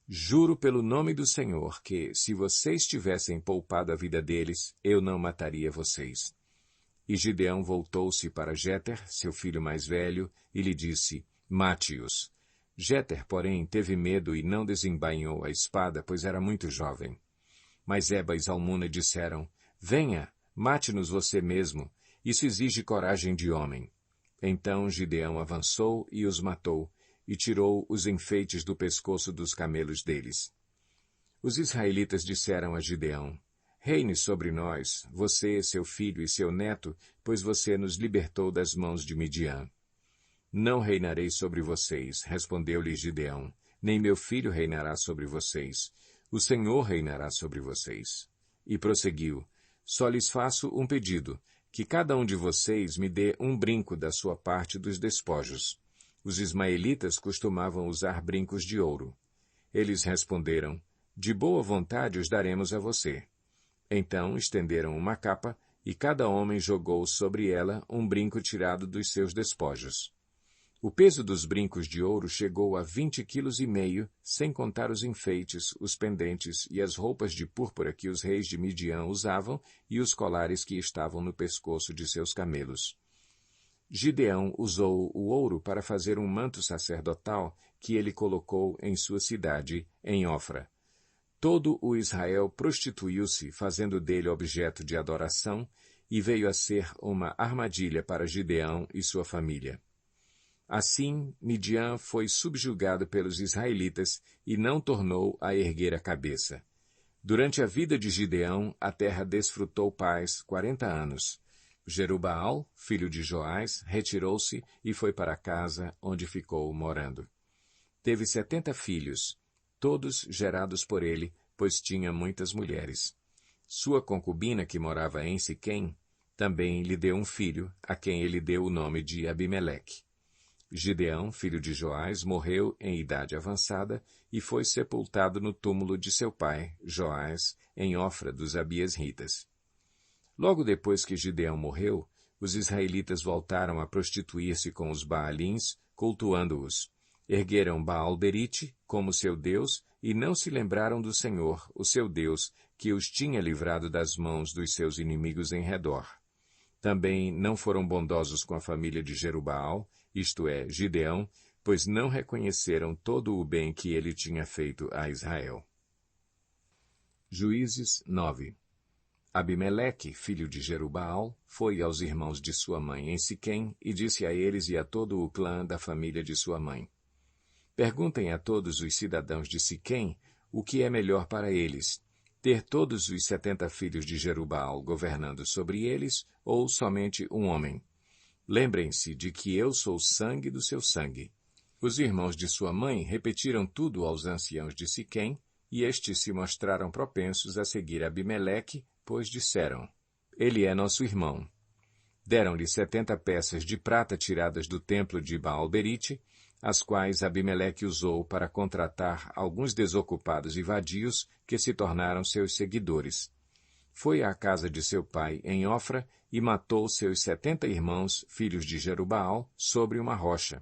Juro pelo nome do Senhor que, se vocês tivessem poupado a vida deles, eu não mataria vocês. E Gideão voltou-se para Jéter, seu filho mais velho, e lhe disse, mate-os. Jéter, porém, teve medo e não desembainhou a espada, pois era muito jovem. Mas Eba e Zalmuna disseram, venha, mate-nos você mesmo, isso exige coragem de homem. Então Gideão avançou e os matou, e tirou os enfeites do pescoço dos camelos deles. Os israelitas disseram a Gideão, reine sobre nós, você, seu filho e seu neto, pois você nos libertou das mãos de Midian. Não reinarei sobre vocês, respondeu-lhe Gideão, nem meu filho reinará sobre vocês. O Senhor reinará sobre vocês. E prosseguiu, só lhes faço um pedido, que cada um de vocês me dê um brinco da sua parte dos despojos. Os ismaelitas costumavam usar brincos de ouro. Eles responderam, de boa vontade os daremos a você. Então estenderam uma capa, e cada homem jogou sobre ela um brinco tirado dos seus despojos. O peso dos brincos de ouro chegou a 20,5 quilos, sem contar os enfeites, os pendentes e as roupas de púrpura que os reis de Midian usavam e os colares que estavam no pescoço de seus camelos. Gideão usou o ouro para fazer um manto sacerdotal que ele colocou em sua cidade, em Ofra. Todo o Israel prostituiu-se, fazendo dele objeto de adoração, e veio a ser uma armadilha para Gideão e sua família. Assim, Midian foi subjugado pelos israelitas e não tornou a erguer a cabeça. Durante a vida de Gideão, a terra desfrutou paz 40 anos. Jerubaal, filho de Joás, retirou-se e foi para casa, onde ficou morando. Teve 70 filhos, todos gerados por ele, pois tinha muitas mulheres. Sua concubina, que morava em Siquém, também lhe deu um filho, a quem ele deu o nome de Abimeleque. Gideão, filho de Joás, morreu em idade avançada e foi sepultado no túmulo de seu pai, Joás, em Ofra dos Abiesritas. Logo depois que Gideão morreu, os israelitas voltaram a prostituir-se com os Baalins, cultuando-os. Ergueram Baal-Berite como seu Deus e não se lembraram do Senhor, o seu Deus, que os tinha livrado das mãos dos seus inimigos em redor. Também não foram bondosos com a família de Jerubaal, isto é, Gideão, pois não reconheceram todo o bem que ele tinha feito a Israel. Juízes 9. Abimeleque, filho de Jerubaal, foi aos irmãos de sua mãe em Siquém e disse a eles e a todo o clã da família de sua mãe, perguntem a todos os cidadãos de Siquém o que é melhor para eles, ter todos os 70 filhos de Jerubaal governando sobre eles ou somente um homem. Lembrem-se de que eu sou sangue do seu sangue. Os irmãos de sua mãe repetiram tudo aos anciãos de Siquém, e estes se mostraram propensos a seguir Abimeleque, pois disseram, ele é nosso irmão. Deram-lhe 70 peças de prata tiradas do templo de Baal-Berite, as quais Abimeleque usou para contratar alguns desocupados e vadios que se tornaram seus seguidores. Foi à casa de seu pai em Ofra e matou seus 70 irmãos, filhos de Jerubaal, sobre uma rocha.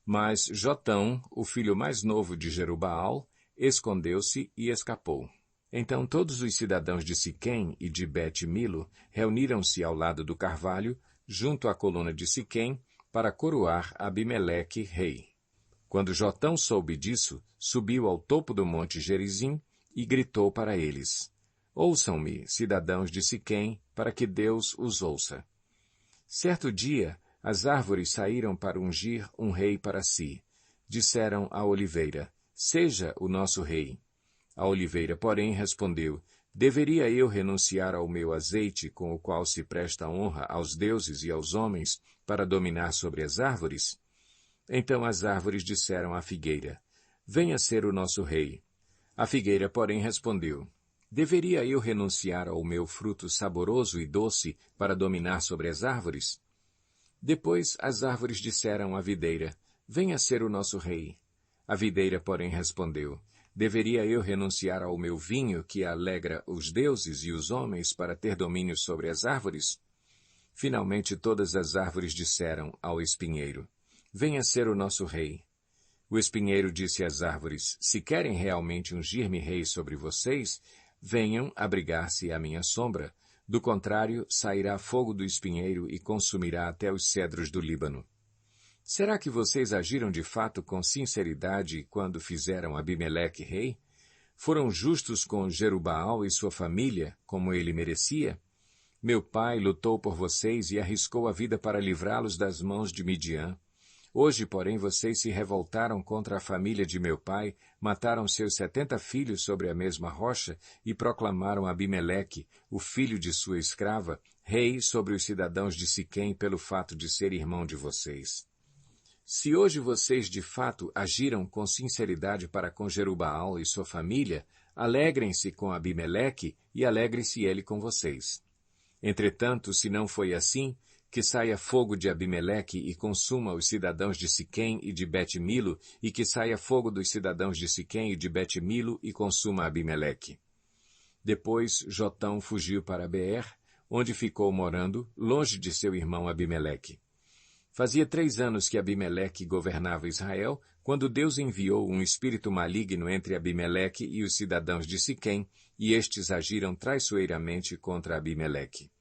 Mas Jotão, o filho mais novo de Jerubaal, escondeu-se e escapou. Então todos os cidadãos de Siquém e de Bet-Milo reuniram-se ao lado do carvalho, junto à coluna de Siquém, para coroar Abimeleque rei. Quando Jotão soube disso, subiu ao topo do monte Gerizim e gritou para eles, ouçam-me, cidadãos de Siquém, para que Deus os ouça. Certo dia, as árvores saíram para ungir um rei para si. Disseram à oliveira, seja o nosso rei. A oliveira, porém, respondeu, deveria eu renunciar ao meu azeite, com o qual se presta honra aos deuses e aos homens, para dominar sobre as árvores? Então as árvores disseram à figueira, venha ser o nosso rei. A figueira, porém, respondeu, deveria eu renunciar ao meu fruto saboroso e doce para dominar sobre as árvores? Depois as árvores disseram à videira, venha ser o nosso rei. A videira, porém, respondeu, deveria eu renunciar ao meu vinho que alegra os deuses e os homens para ter domínio sobre as árvores? Finalmente todas as árvores disseram ao espinheiro, venha ser o nosso rei. O espinheiro disse às árvores, se querem realmente ungir-me rei sobre vocês, venham abrigar-se à minha sombra. Do contrário, sairá fogo do espinheiro e consumirá até os cedros do Líbano. Será que vocês agiram de fato com sinceridade quando fizeram Abimeleque rei? Foram justos com Jerubaal e sua família, como ele merecia? Meu pai lutou por vocês e arriscou a vida para livrá-los das mãos de Midian. Hoje, porém, vocês se revoltaram contra a família de meu pai, mataram seus 70 filhos sobre a mesma rocha e proclamaram Abimeleque, o filho de sua escrava, rei sobre os cidadãos de Siquém pelo fato de ser irmão de vocês. Se hoje vocês de fato agiram com sinceridade para com Jerubaal e sua família, alegrem-se com Abimeleque e alegre-se ele com vocês. Entretanto, se não foi assim, que saia fogo de Abimeleque e consuma os cidadãos de Siquém e de Bet-Milo, e que saia fogo dos cidadãos de Siquém e de Bet-Milo e consuma Abimeleque. Depois Jotão fugiu para Beer, onde ficou morando, longe de seu irmão Abimeleque. Fazia 3 anos que Abimeleque governava Israel, quando Deus enviou um espírito maligno entre Abimeleque e os cidadãos de Siquém, e estes agiram traiçoeiramente contra Abimeleque.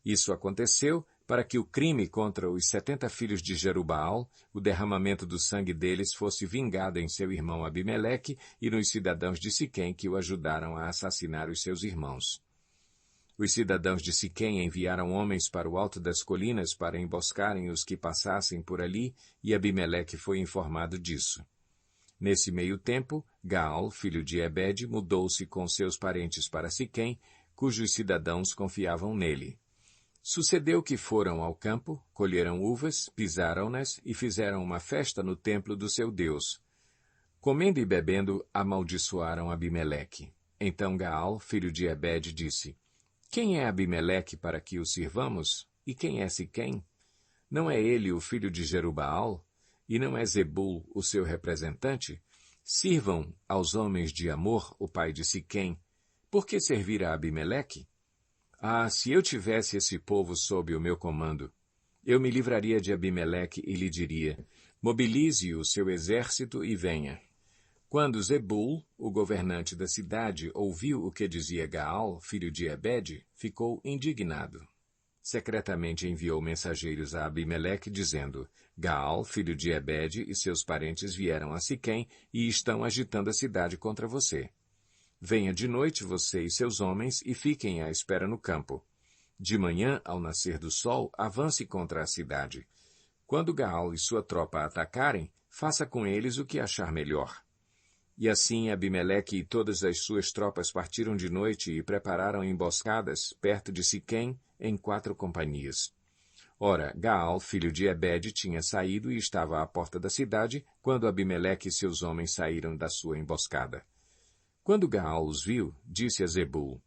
Isso aconteceu para que o crime contra os 70 filhos de Jerubaal, o derramamento do sangue deles, fosse vingado em seu irmão Abimeleque e nos cidadãos de Siquém que o ajudaram a assassinar os seus irmãos. Os cidadãos de Siquém enviaram homens para o alto das colinas para emboscarem os que passassem por ali, e Abimeleque foi informado disso. Nesse meio tempo, Gaal, filho de Ebed, mudou-se com seus parentes para Siquém, cujos cidadãos confiavam nele. Sucedeu que foram ao campo, colheram uvas, pisaram-nas e fizeram uma festa no templo do seu Deus. Comendo e bebendo, amaldiçoaram Abimeleque. Então Gaal, filho de Ebed, disse: Quem é Abimeleque para que o sirvamos? E quem é Siquém? Não é ele o filho de Jerubaal? E não é Zebul o seu representante? Sirvam aos homens de Amor, o pai de Siquém. Por que servir a Abimeleque? Ah, se eu tivesse esse povo sob o meu comando, eu me livraria de Abimeleque e lhe diria: mobilize o seu exército e venha. Quando Zebul, o governante da cidade, ouviu o que dizia Gaal, filho de Ebed, ficou indignado. Secretamente enviou mensageiros a Abimeleque, dizendo: Gaal, filho de Ebed, e seus parentes vieram a Siquém e estão agitando a cidade contra você. Venha de noite você e seus homens e fiquem à espera no campo. De manhã, ao nascer do sol, avance contra a cidade. Quando Gaal e sua tropa atacarem, faça com eles o que achar melhor. E assim Abimeleque e todas as suas tropas partiram de noite e prepararam emboscadas perto de Siquém em 4 companhias. Ora, Gaal, filho de Ebed, tinha saído e estava à porta da cidade, quando Abimeleque e seus homens saíram da sua emboscada. Quando Gaal os viu, disse a Zebul: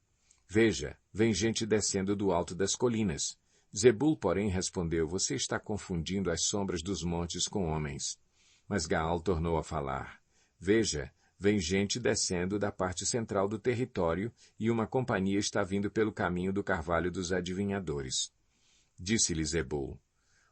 Veja, vem gente descendo do alto das colinas. Zebul, porém, respondeu: Você está confundindo as sombras dos montes com homens. Mas Gaal tornou a falar: Veja, vem gente descendo da parte central do território, e uma companhia está vindo pelo caminho do carvalho dos adivinhadores. Disse-lhe Zebul: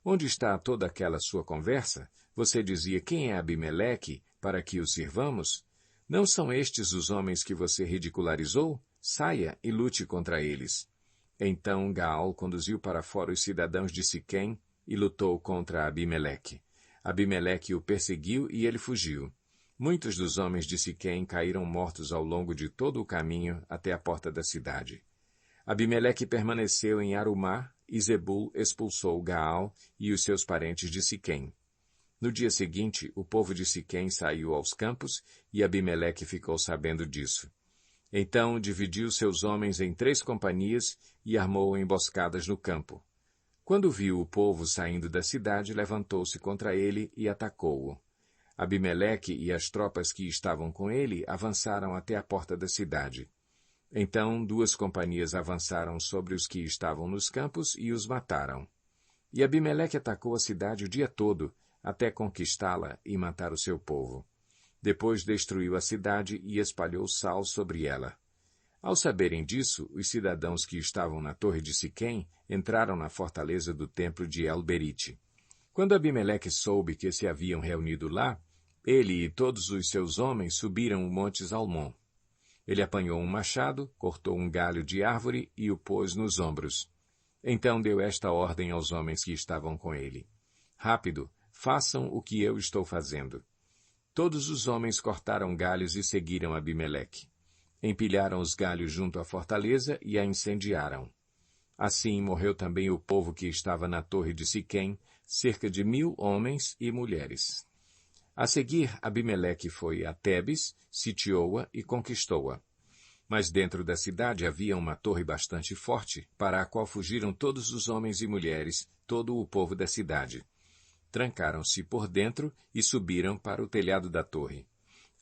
Onde está toda aquela sua conversa? Você dizia: Quem é Abimeleque, para que o sirvamos? Não são estes os homens que você ridicularizou? Saia e lute contra eles. Então Gaal conduziu para fora os cidadãos de Siquém e lutou contra Abimeleque. Abimeleque o perseguiu e ele fugiu. Muitos dos homens de Siquém caíram mortos ao longo de todo o caminho até a porta da cidade. Abimeleque permaneceu em Arumá e Zebul expulsou Gaal e os seus parentes de Siquém. No dia seguinte, o povo de Siquém saiu aos campos e Abimeleque ficou sabendo disso. Então dividiu seus homens em 3 companhias e armou emboscadas no campo. Quando viu o povo saindo da cidade, levantou-se contra ele e atacou-o. Abimeleque e as tropas que estavam com ele avançaram até a porta da cidade. Então 2 companhias avançaram sobre os que estavam nos campos e os mataram. E Abimeleque atacou a cidade o dia todo, até conquistá-la e matar o seu povo. Depois destruiu a cidade e espalhou sal sobre ela. Ao saberem disso, os cidadãos que estavam na torre de Siquém entraram na fortaleza do templo de El-Berite. Quando Abimeleque soube que se haviam reunido lá, ele e todos os seus homens subiram o monte Zalmon. Ele apanhou um machado, cortou um galho de árvore e o pôs nos ombros. Então deu esta ordem aos homens que estavam com ele: Rápido, façam o que eu estou fazendo. Todos os homens cortaram galhos e seguiram Abimeleque. Empilharam os galhos junto à fortaleza e a incendiaram. Assim morreu também o povo que estava na torre de Siquém, cerca de 1.000 homens e mulheres. A seguir, Abimeleque foi a Tebes, sitiou-a e conquistou-a. Mas dentro da cidade havia uma torre bastante forte, para a qual fugiram todos os homens e mulheres, todo o povo da cidade. Trancaram-se por dentro e subiram para o telhado da torre.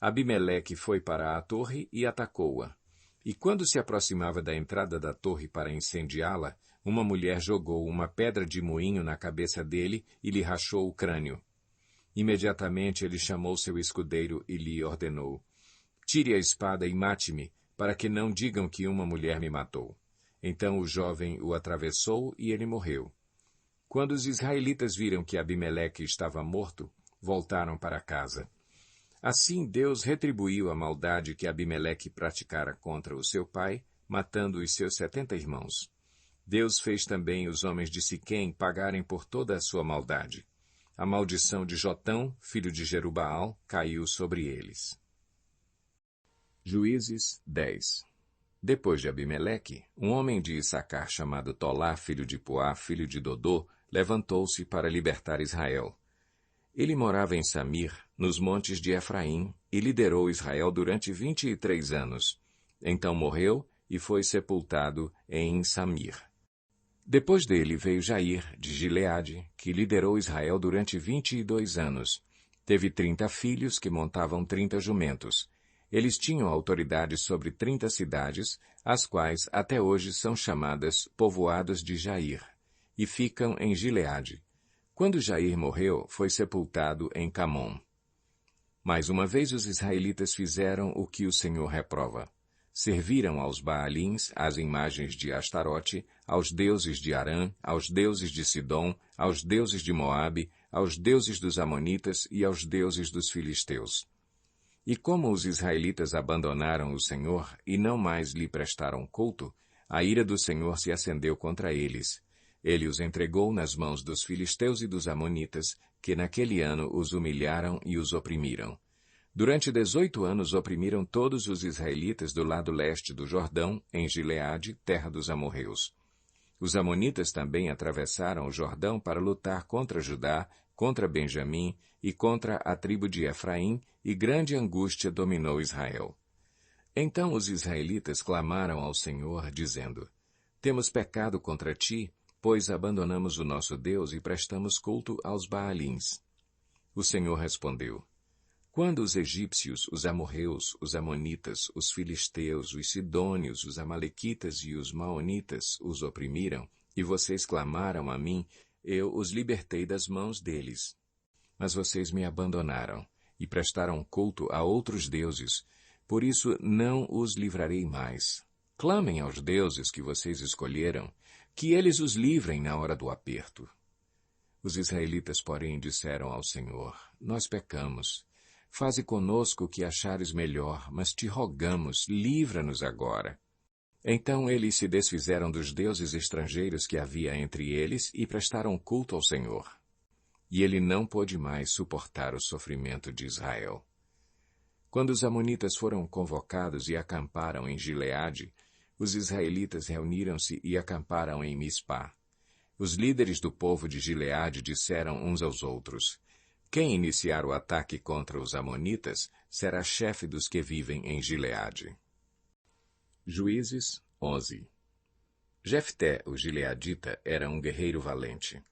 Abimeleque foi para a torre e atacou-a. E quando se aproximava da entrada da torre para incendiá-la, uma mulher jogou uma pedra de moinho na cabeça dele e lhe rachou o crânio. Imediatamente ele chamou seu escudeiro e lhe ordenou: Tire a espada e mate-me, para que não digam que uma mulher me matou. Então o jovem o atravessou e ele morreu. Quando os israelitas viram que Abimeleque estava morto, voltaram para casa. Assim Deus retribuiu a maldade que Abimeleque praticara contra o seu pai, matando os seus 70 irmãos. Deus fez também os homens de Siquém pagarem por toda a sua maldade. A maldição de Jotão, filho de Jerubaal, caiu sobre eles. Juízes 10. Depois de Abimeleque, um homem de Issacar chamado Tolá, filho de Puá, filho de Dodô, levantou-se para libertar Israel. Ele morava em Samir, nos montes de Efraim, e liderou Israel durante 23 anos. Então morreu e foi sepultado em Samir. Depois dele veio Jair, de Gileade, que liderou Israel durante 22 anos. Teve 30 filhos que montavam 30 jumentos. Eles tinham autoridade sobre 30 cidades, as quais até hoje são chamadas povoados de Jair, e ficam em Gileade. Quando Jair morreu, foi sepultado em Camom. Mais uma vez os israelitas fizeram o que o Senhor reprova. Serviram aos Baalins, às imagens de Astarote, aos deuses de Arã, aos deuses de Sidom, aos deuses de Moabe, aos deuses dos Amonitas e aos deuses dos Filisteus. E como os israelitas abandonaram o Senhor e não mais lhe prestaram culto, a ira do Senhor se acendeu contra eles. Ele os entregou nas mãos dos filisteus e dos amonitas, que naquele ano os humilharam e os oprimiram. Durante 18 anos oprimiram todos os israelitas do lado leste do Jordão, em Gileade, terra dos amorreus. Os amonitas também atravessaram o Jordão para lutar contra Judá, contra Benjamim e contra a tribo de Efraim, e grande angústia dominou Israel. Então os israelitas clamaram ao Senhor, dizendo: Temos pecado contra ti, pois abandonamos o nosso Deus e prestamos culto aos Baalins. O Senhor respondeu: Quando os egípcios, os amorreus, os amonitas, os filisteus, os sidônios, os amalequitas e os maonitas os oprimiram, e vocês clamaram a mim, eu os libertei das mãos deles. Mas vocês me abandonaram e prestaram culto a outros deuses, por isso não os livrarei mais. Clamem aos deuses que vocês escolheram, que eles os livrem na hora do aperto. Os israelitas, porém, disseram ao Senhor: Nós pecamos. Faze conosco o que achares melhor, mas te rogamos, livra-nos agora. Então eles se desfizeram dos deuses estrangeiros que havia entre eles e prestaram culto ao Senhor. E ele não pôde mais suportar o sofrimento de Israel. Quando os amonitas foram convocados e acamparam em Gileade, os israelitas reuniram-se e acamparam em Mispá. Os líderes do povo de Gileade disseram uns aos outros: Quem iniciar o ataque contra os amonitas será chefe dos que vivem em Gileade. Juízes 11. Jefté, o gileadita, era um guerreiro valente.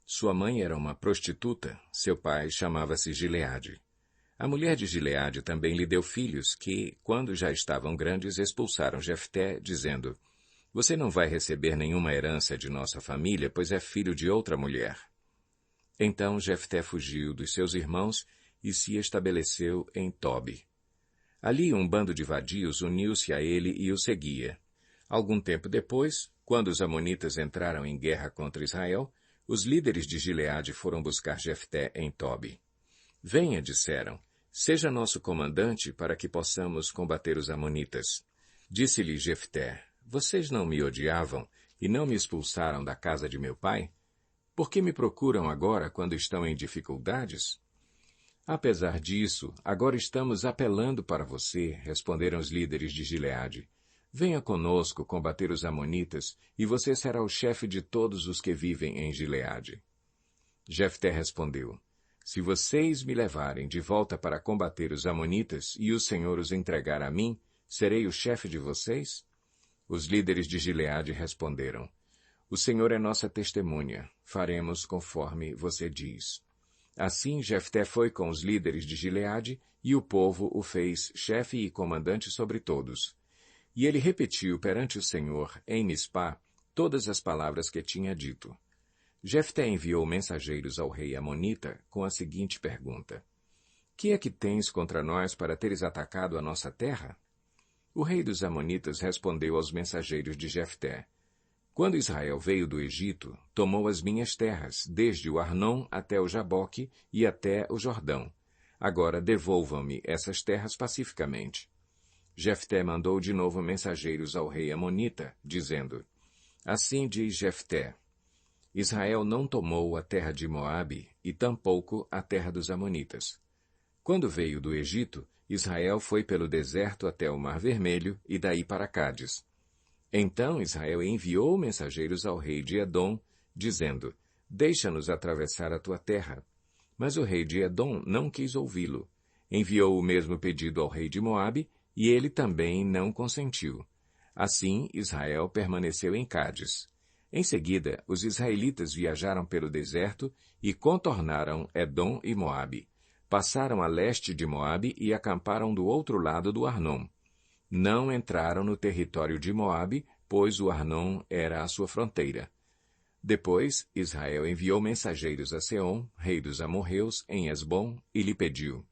Sua mãe era uma prostituta, seu pai chamava-se Gileade. A mulher de Gileade também lhe deu filhos que, quando já estavam grandes, expulsaram Jefté, dizendo: Você não vai receber nenhuma herança de nossa família, pois é filho de outra mulher. Então Jefté fugiu dos seus irmãos e se estabeleceu em Tobi. Ali um bando de vadios uniu-se a ele e o seguia. Algum tempo depois, quando os amonitas entraram em guerra contra Israel, os líderes de Gileade foram buscar Jefté em Tobi. Venha, disseram, Seja nosso comandante para que possamos combater os amonitas. Disse-lhe Jefté: Vocês não me odiavam e não me expulsaram da casa de meu pai? Por que me procuram agora quando estão em dificuldades? Apesar disso, agora estamos apelando para você, responderam os líderes de Gileade. Venha conosco combater os amonitas, e você será o chefe de todos os que vivem em Gileade. Jefté respondeu: Se vocês me levarem de volta para combater os amonitas e o Senhor os entregar a mim, serei o chefe de vocês? Os líderes de Gileade responderam: O Senhor é nossa testemunha, faremos conforme você diz. Assim Jefté foi com os líderes de Gileade, e o povo o fez chefe e comandante sobre todos. E ele repetiu perante o Senhor, em Mispá, todas as palavras que tinha dito. Jefté enviou mensageiros ao rei Amonita com a seguinte pergunta: Que é que tens contra nós para teres atacado a nossa terra? O rei dos Amonitas respondeu aos mensageiros de Jefté: Quando Israel veio do Egito, tomou as minhas terras, desde o Arnon até o Jaboque e até o Jordão. Agora devolvam-me essas terras pacificamente. Jefté mandou de novo mensageiros ao rei Amonita, dizendo: Assim diz Jefté: Israel não tomou a terra de Moabe e tampouco a terra dos Amonitas. Quando veio do Egito, Israel foi pelo deserto até o Mar Vermelho e daí para Cádiz. Então Israel enviou mensageiros ao rei de Edom, dizendo: Deixa-nos atravessar a tua terra. Mas o rei de Edom não quis ouvi-lo. Enviou o mesmo pedido ao rei de Moabe, e ele também não consentiu. Assim, Israel permaneceu em Cádiz. Em seguida, os israelitas viajaram pelo deserto e contornaram Edom e Moabe. Passaram a leste de Moabe e acamparam do outro lado do Arnon. Não entraram no território de Moabe, pois o Arnon era a sua fronteira. Depois, Israel enviou mensageiros a Seom, rei dos amorreus, em Esbom, e lhe pediu: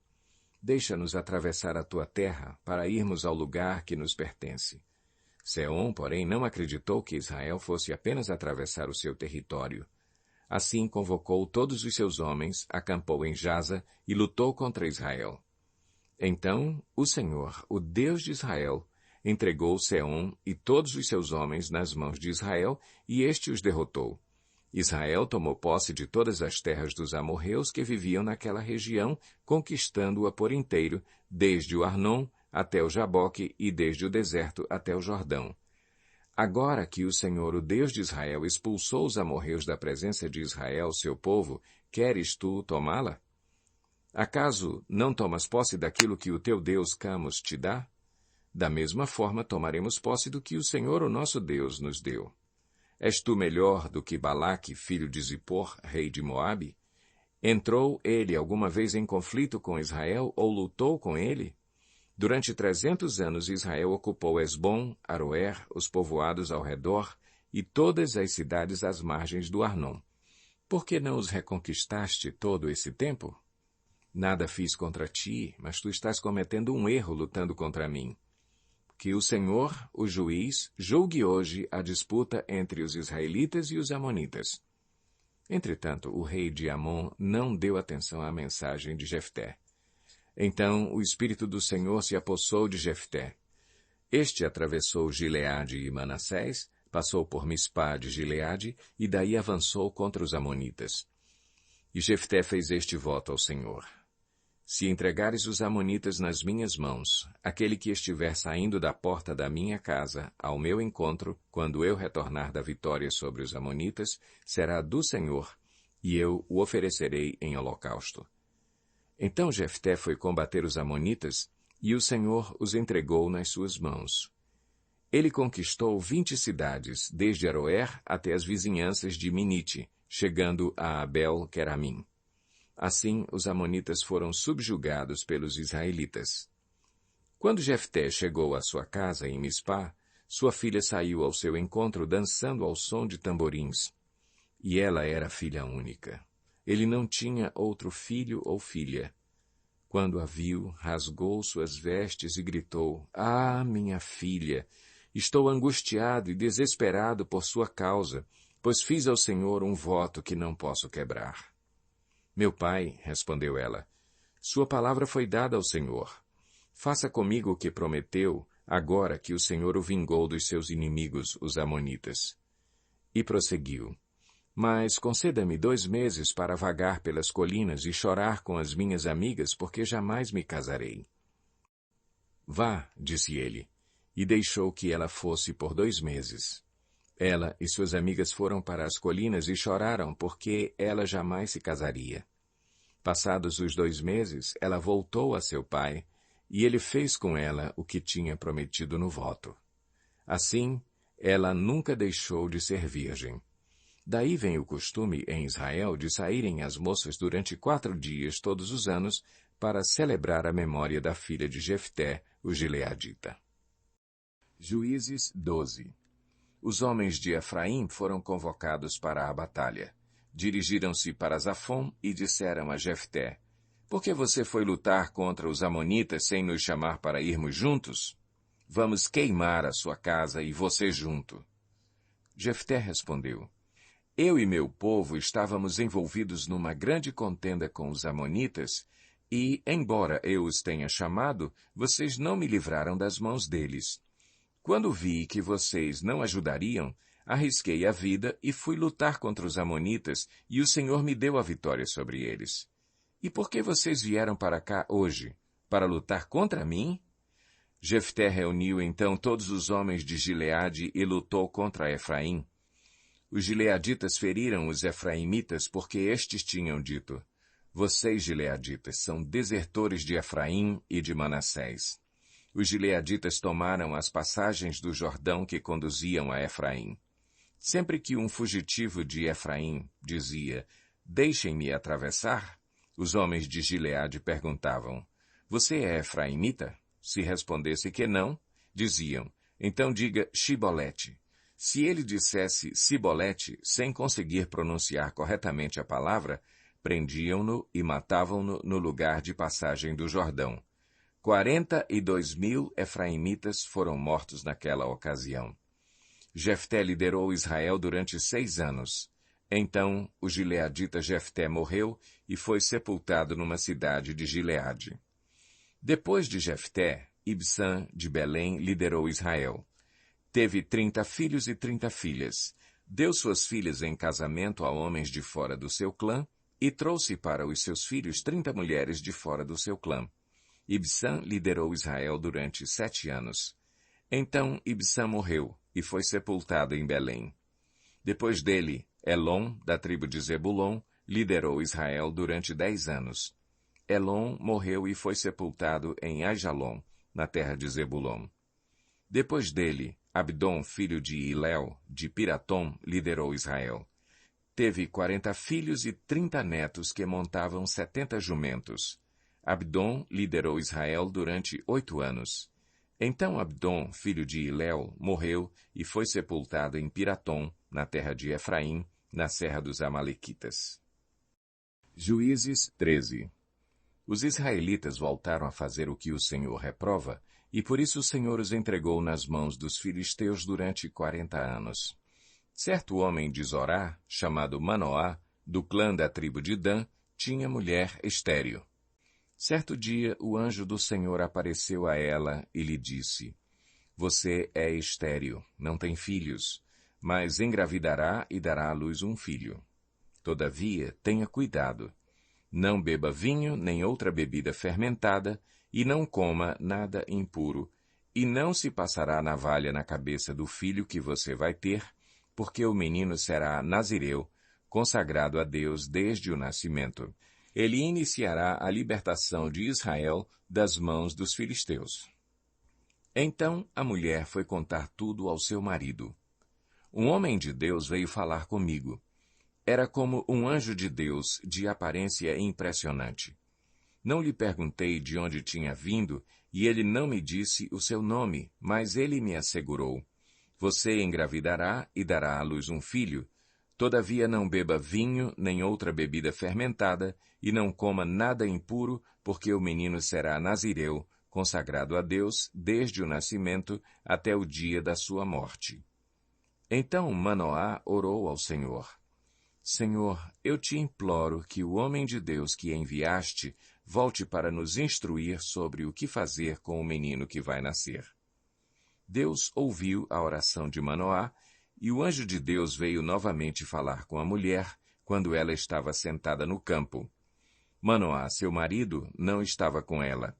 Deixa-nos atravessar a tua terra, para irmos ao lugar que nos pertence. Seom, porém, não acreditou que Israel fosse apenas atravessar o seu território. Assim convocou todos os seus homens, acampou em Jaza e lutou contra Israel. Então, o Senhor, o Deus de Israel, entregou Seom e todos os seus homens nas mãos de Israel, e este os derrotou. Israel tomou posse de todas as terras dos amorreus que viviam naquela região, conquistando-a por inteiro, desde o Arnon até o Jaboque e desde o deserto até o Jordão. Agora que o Senhor, o Deus de Israel, expulsou os amorreus da presença de Israel, seu povo, queres tu tomá-la? Acaso não tomas posse daquilo que o teu Deus Camos te dá? Da mesma forma tomaremos posse do que o Senhor, o nosso Deus, nos deu. És tu melhor do que Balaque, filho de Zippor, rei de Moabe? Entrou ele alguma vez em conflito com Israel ou lutou com ele? Durante 300 anos Israel ocupou Esbom, Aroer, os povoados ao redor e todas as cidades às margens do Arnon. Por que não os reconquistaste todo esse tempo? Nada fiz contra ti, mas tu estás cometendo um erro lutando contra mim. Que o Senhor, o juiz, julgue hoje a disputa entre os israelitas e os amonitas. Entretanto, o rei de Amon não deu atenção à mensagem de Jefté. Então o Espírito do Senhor se apossou de Jefté. Este atravessou Gileade e Manassés, passou por Mispá de Gileade e daí avançou contra os amonitas. E Jefté fez este voto ao Senhor: Se entregares os amonitas nas minhas mãos, aquele que estiver saindo da porta da minha casa ao meu encontro, quando eu retornar da vitória sobre os amonitas, será do Senhor, e eu o oferecerei em holocausto. Então Jefté foi combater os amonitas, e o Senhor os entregou nas suas mãos. Ele conquistou 20 cidades, desde Aroer até as vizinhanças de Minite, chegando a Abel-Queramim. Assim, os amonitas foram subjugados pelos israelitas. Quando Jefté chegou à sua casa em Mispá, sua filha saiu ao seu encontro dançando ao som de tamborins. E ela era filha única. Ele não tinha outro filho ou filha. Quando a viu, rasgou suas vestes e gritou: Ah, minha filha! Estou angustiado e desesperado por sua causa, pois fiz ao Senhor um voto que não posso quebrar. Meu pai, respondeu ela, Sua palavra foi dada ao Senhor. Faça comigo o que prometeu, agora que o Senhor o vingou dos seus inimigos, os amonitas. E prosseguiu: Mas conceda-me 2 meses para vagar pelas colinas e chorar com as minhas amigas, porque jamais me casarei. Vá, disse ele, e deixou que ela fosse por 2 meses. Ela e suas amigas foram para as colinas e choraram, porque ela jamais se casaria. Passados os 2 meses, ela voltou a seu pai, e ele fez com ela o que tinha prometido no voto. Assim, ela nunca deixou de ser virgem. Daí vem o costume em Israel de saírem as moças durante 4 dias todos os anos para celebrar a memória da filha de Jefté, o gileadita. Juízes 12. Os homens de Efraim foram convocados para a batalha. Dirigiram-se para Zafom e disseram a Jefté: Por que você foi lutar contra os amonitas sem nos chamar para irmos juntos? Vamos queimar a sua casa e você junto. Jefté respondeu: Eu e meu povo estávamos envolvidos numa grande contenda com os amonitas e, embora eu os tenha chamado, vocês não me livraram das mãos deles. Quando vi que vocês não ajudariam, arrisquei a vida e fui lutar contra os amonitas, e o Senhor me deu a vitória sobre eles. E por que vocês vieram para cá hoje? Para lutar contra mim? Jefté reuniu então todos os homens de Gileade e lutou contra Efraim. Os gileaditas feriram os efraimitas porque estes tinham dito: Vocês, gileaditas, são desertores de Efraim e de Manassés. Os gileaditas tomaram as passagens do Jordão que conduziam a Efraim. Sempre que um fugitivo de Efraim dizia: Deixem-me atravessar, os homens de Gileade perguntavam: Você é efraimita? Se respondesse que não, diziam: Então diga Shibolete. Se ele dissesse Sibolete sem conseguir pronunciar corretamente a palavra, prendiam-no e matavam-no no lugar de passagem do Jordão. 42.000 efraimitas foram mortos naquela ocasião. Jefté liderou Israel durante 6 anos. Então, o gileadita Jefté morreu e foi sepultado numa cidade de Gileade. Depois de Jefté, Ibsã, de Belém, liderou Israel. Teve 30 filhos e 30 filhas. Deu suas filhas em casamento a homens de fora do seu clã e trouxe para os seus filhos 30 mulheres de fora do seu clã. Ibsã liderou Israel durante 7 anos. Então Ibsã morreu e foi sepultado em Belém. Depois dele, Elon, da tribo de Zebulon, liderou Israel durante 10 anos. Elon morreu e foi sepultado em Aijalon, na terra de Zebulon. Depois dele, Abdom, filho de Iléu, de Piratom, liderou Israel. Teve 40 filhos e 30 netos que montavam 70 jumentos. Abdom liderou Israel durante 8 anos. Então Abdom, filho de Iléu, morreu e foi sepultado em Piratom, na terra de Efraim, na serra dos Amalequitas. Juízes 13. Os israelitas voltaram a fazer o que o Senhor reprova, e por isso o Senhor os entregou nas mãos dos filisteus durante 40 anos. Certo homem de Zorá, chamado Manoá, do clã da tribo de Dan, tinha mulher estéril. Certo dia, o anjo do Senhor apareceu a ela e lhe disse: Você é estéril, não tem filhos, mas engravidará e dará à luz um filho. Todavia, tenha cuidado. Não beba vinho nem outra bebida fermentada, e não coma nada impuro, e não se passará navalha na cabeça do filho que você vai ter, porque o menino será nazireu, consagrado a Deus desde o nascimento. Ele iniciará a libertação de Israel das mãos dos filisteus. Então a mulher foi contar tudo ao seu marido. Um homem de Deus veio falar comigo. Era como um anjo de Deus, de aparência impressionante. Não lhe perguntei de onde tinha vindo, e ele não me disse o seu nome, mas ele me assegurou: Você engravidará e dará à luz um filho. Todavia não beba vinho nem outra bebida fermentada, e não coma nada impuro, porque o menino será nazireu, consagrado a Deus desde o nascimento até o dia da sua morte. Então Manoá orou ao Senhor: Senhor, eu te imploro que o homem de Deus que enviaste volte para nos instruir sobre o que fazer com o menino que vai nascer. Deus ouviu a oração de Manoá, e o anjo de Deus veio novamente falar com a mulher, quando ela estava sentada no campo. Manoá, seu marido, não estava com ela,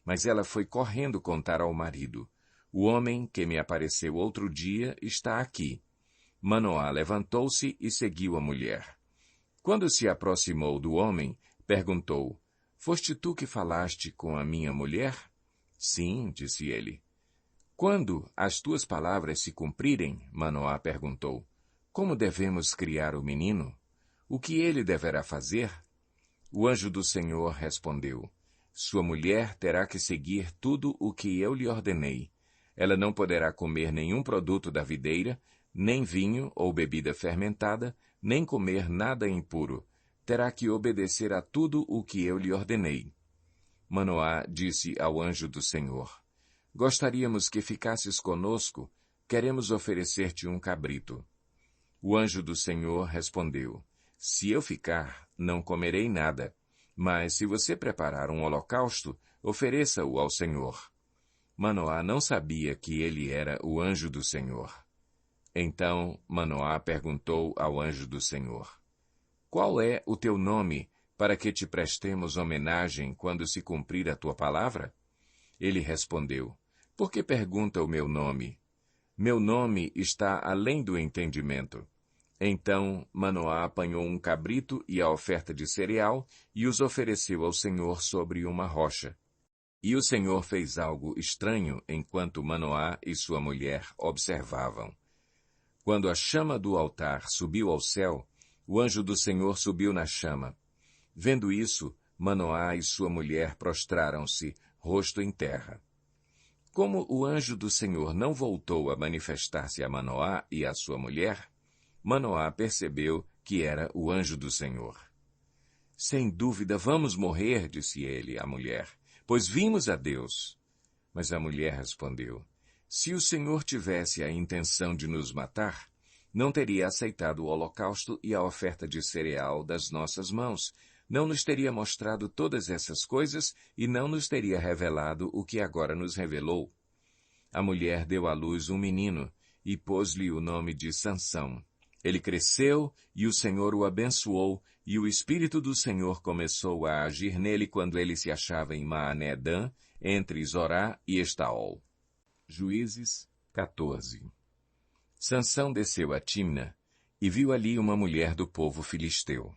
mas ela foi correndo contar ao marido: "O homem que me apareceu outro dia está aqui." Manoá levantou-se e seguiu a mulher. Quando se aproximou do homem, perguntou: "Foste tu que falaste com a minha mulher?" "Sim," disse ele. "Quando as tuas palavras se cumprirem," Manoá perguntou, "como devemos criar o menino? O que ele deverá fazer?" O anjo do Senhor respondeu: "Sua mulher terá que seguir tudo o que eu lhe ordenei. Ela não poderá comer nenhum produto da videira, nem vinho ou bebida fermentada, nem comer nada impuro. Terá que obedecer a tudo o que eu lhe ordenei." Manoá disse ao anjo do Senhor: "Gostaríamos que ficasses conosco, queremos oferecer-te um cabrito." O anjo do Senhor respondeu: "Se eu ficar, não comerei nada, mas se você preparar um holocausto, ofereça-o ao Senhor." Manoá não sabia que ele era o anjo do Senhor. Então Manoá perguntou ao anjo do Senhor: "Qual é o teu nome, para que te prestemos homenagem quando se cumprir a tua palavra?" Ele respondeu: "Por que pergunta o meu nome? Meu nome está além do entendimento." Então Manoá apanhou um cabrito e a oferta de cereal e os ofereceu ao Senhor sobre uma rocha. E o Senhor fez algo estranho enquanto Manoá e sua mulher observavam. Quando a chama do altar subiu ao céu, o anjo do Senhor subiu na chama. Vendo isso, Manoá e sua mulher prostraram-se, rosto em terra. Como o anjo do Senhor não voltou a manifestar-se a Manoá e a sua mulher, Manoá percebeu que era o anjo do Senhor. "Sem dúvida vamos morrer," disse ele à mulher, "pois vimos a Deus." Mas a mulher respondeu: "Se o Senhor tivesse a intenção de nos matar, não teria aceitado o holocausto e a oferta de cereal das nossas mãos, não nos teria mostrado todas essas coisas e não nos teria revelado o que agora nos revelou." A mulher deu à luz um menino e pôs-lhe o nome de Sansão. Ele cresceu e o Senhor o abençoou, e o Espírito do Senhor começou a agir nele quando ele se achava em Maané-Dan, entre Zorá e Estaol. Juízes 14. Sansão desceu a Timna e viu ali uma mulher do povo filisteu.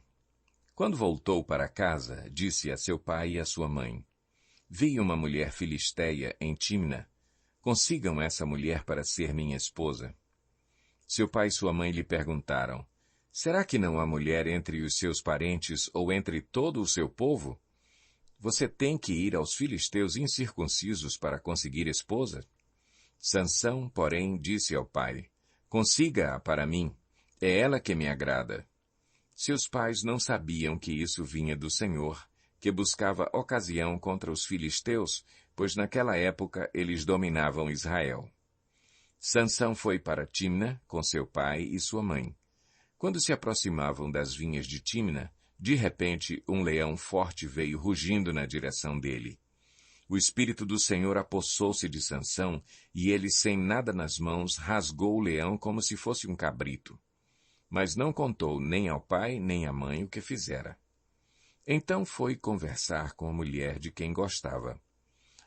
Quando voltou para casa, disse a seu pai e a sua mãe: "Vi uma mulher filisteia em Timna. Consigam essa mulher para ser minha esposa." Seu pai e sua mãe lhe perguntaram: "Será que não há mulher entre os seus parentes ou entre todo o seu povo? Você tem que ir aos filisteus incircuncisos para conseguir esposa?" Sansão, porém, disse ao pai: "Consiga-a para mim. É ela que me agrada." Seus pais não sabiam que isso vinha do Senhor, que buscava ocasião contra os filisteus, pois naquela época eles dominavam Israel. Sansão foi para Timna com seu pai e sua mãe. Quando se aproximavam das vinhas de Timna, de repente um leão forte veio rugindo na direção dele. O Espírito do Senhor apossou-se de Sansão, e ele, sem nada nas mãos, rasgou o leão como se fosse um cabrito. Mas não contou nem ao pai nem à mãe o que fizera. Então foi conversar com a mulher de quem gostava.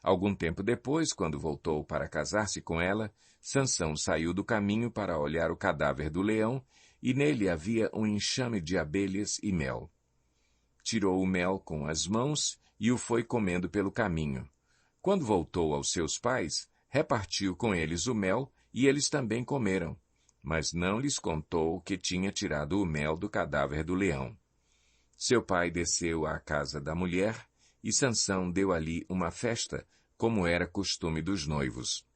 Algum tempo depois, quando voltou para casar-se com ela, Sansão saiu do caminho para olhar o cadáver do leão, e nele havia um enxame de abelhas e mel. Tirou o mel com as mãos e o foi comendo pelo caminho. Quando voltou aos seus pais, repartiu com eles o mel, e eles também comeram, mas não lhes contou que tinha tirado o mel do cadáver do leão. Seu pai desceu à casa da mulher, e Sansão deu ali uma festa, como era costume dos noivos.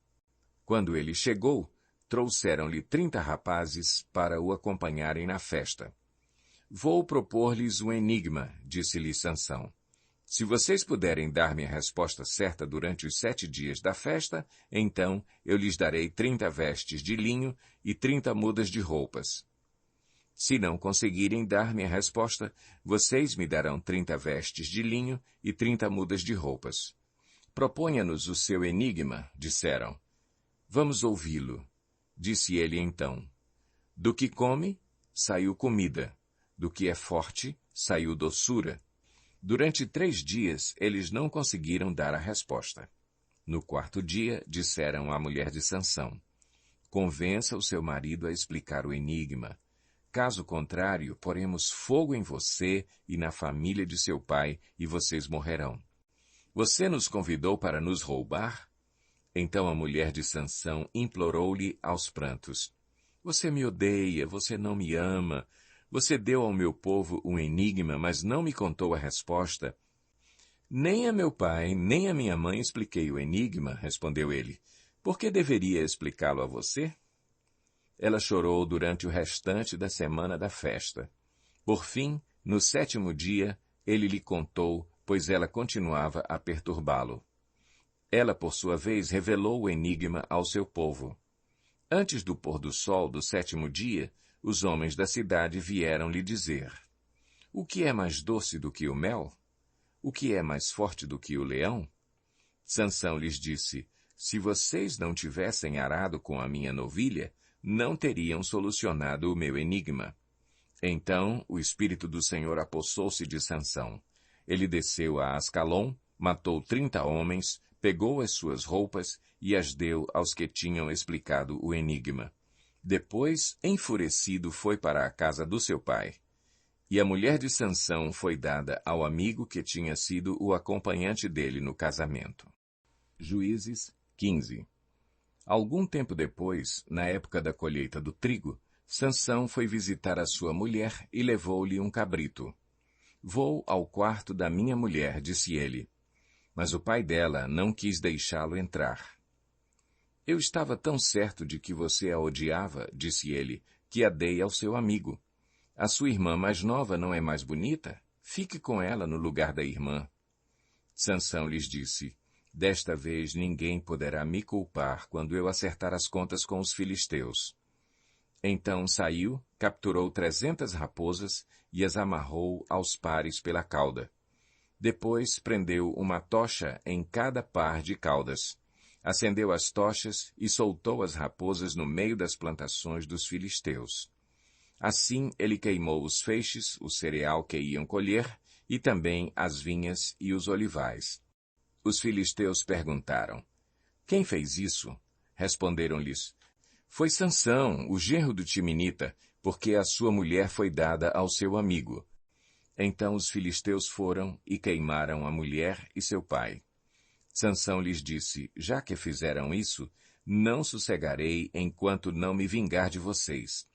Quando ele chegou, trouxeram-lhe 30 rapazes para o acompanharem na festa. "Vou propor-lhes um enigma", disse-lhe Sansão. "Se vocês puderem dar-me a resposta certa durante os 7 dias da festa, então eu lhes darei 30 vestes de linho e 30 mudas de roupas." Se não conseguirem dar-me a resposta, vocês me darão 30 vestes de linho e 30 mudas de roupas. Proponha-nos o seu enigma, disseram. Vamos ouvi-lo. Disse ele então. Do que come, saiu comida. Do que é forte, saiu doçura. Durante 3 dias, eles não conseguiram dar a resposta. No 4º dia, disseram à mulher de Sansão, convença o seu marido a explicar o enigma. Caso contrário, poremos fogo em você e na família de seu pai, e vocês morrerão. Você nos convidou para nos roubar? Então a mulher de Sansão implorou-lhe aos prantos, você me odeia, você não me ama. Você deu ao meu povo um enigma, mas não me contou a resposta. Nem a meu pai, nem a minha mãe expliquei o enigma, respondeu ele. Por que deveria explicá-lo a você? Ela chorou durante o restante da semana da festa. Por fim, no 7º dia, ele lhe contou, pois ela continuava a perturbá-lo. Ela, por sua vez, revelou o enigma ao seu povo. Antes do pôr do sol do 7º dia, os homens da cidade vieram lhe dizer, o que é mais doce do que o mel? O que é mais forte do que o leão? Sansão lhes disse, se vocês não tivessem arado com a minha novilha, não teriam solucionado o meu enigma. Então o Espírito do Senhor apossou-se de Sansão. Ele desceu a Ascalon, matou 30 homens, pegou as suas roupas e as deu aos que tinham explicado o enigma. Depois, enfurecido, foi para a casa do seu pai. E a mulher de Sansão foi dada ao amigo que tinha sido o acompanhante dele no casamento. Juízes 15. Algum tempo depois, na época da colheita do trigo, Sansão foi visitar a sua mulher e levou-lhe um cabrito. Vou ao quarto da minha mulher, disse ele. Mas o pai dela não quis deixá-lo entrar. Eu estava tão certo de que você a odiava, disse ele, que a dei ao seu amigo. A sua irmã mais nova não é mais bonita? Fique com ela no lugar da irmã. Sansão lhes disse, desta vez ninguém poderá me culpar quando eu acertar as contas com os filisteus. Então saiu, capturou 300 raposas e as amarrou aos pares pela cauda. Depois prendeu uma tocha em cada par de caudas. Acendeu as tochas e soltou as raposas no meio das plantações dos filisteus. Assim ele queimou os feixes, o cereal que iam colher, e também as vinhas e os olivais. Os filisteus perguntaram, quem fez isso? Responderam-lhes, foi Sansão, o genro do Timinita, porque a sua mulher foi dada ao seu amigo. Então os filisteus foram e queimaram a mulher e seu pai. Sansão lhes disse, já que fizeram isso, não sossegarei enquanto não me vingar de vocês.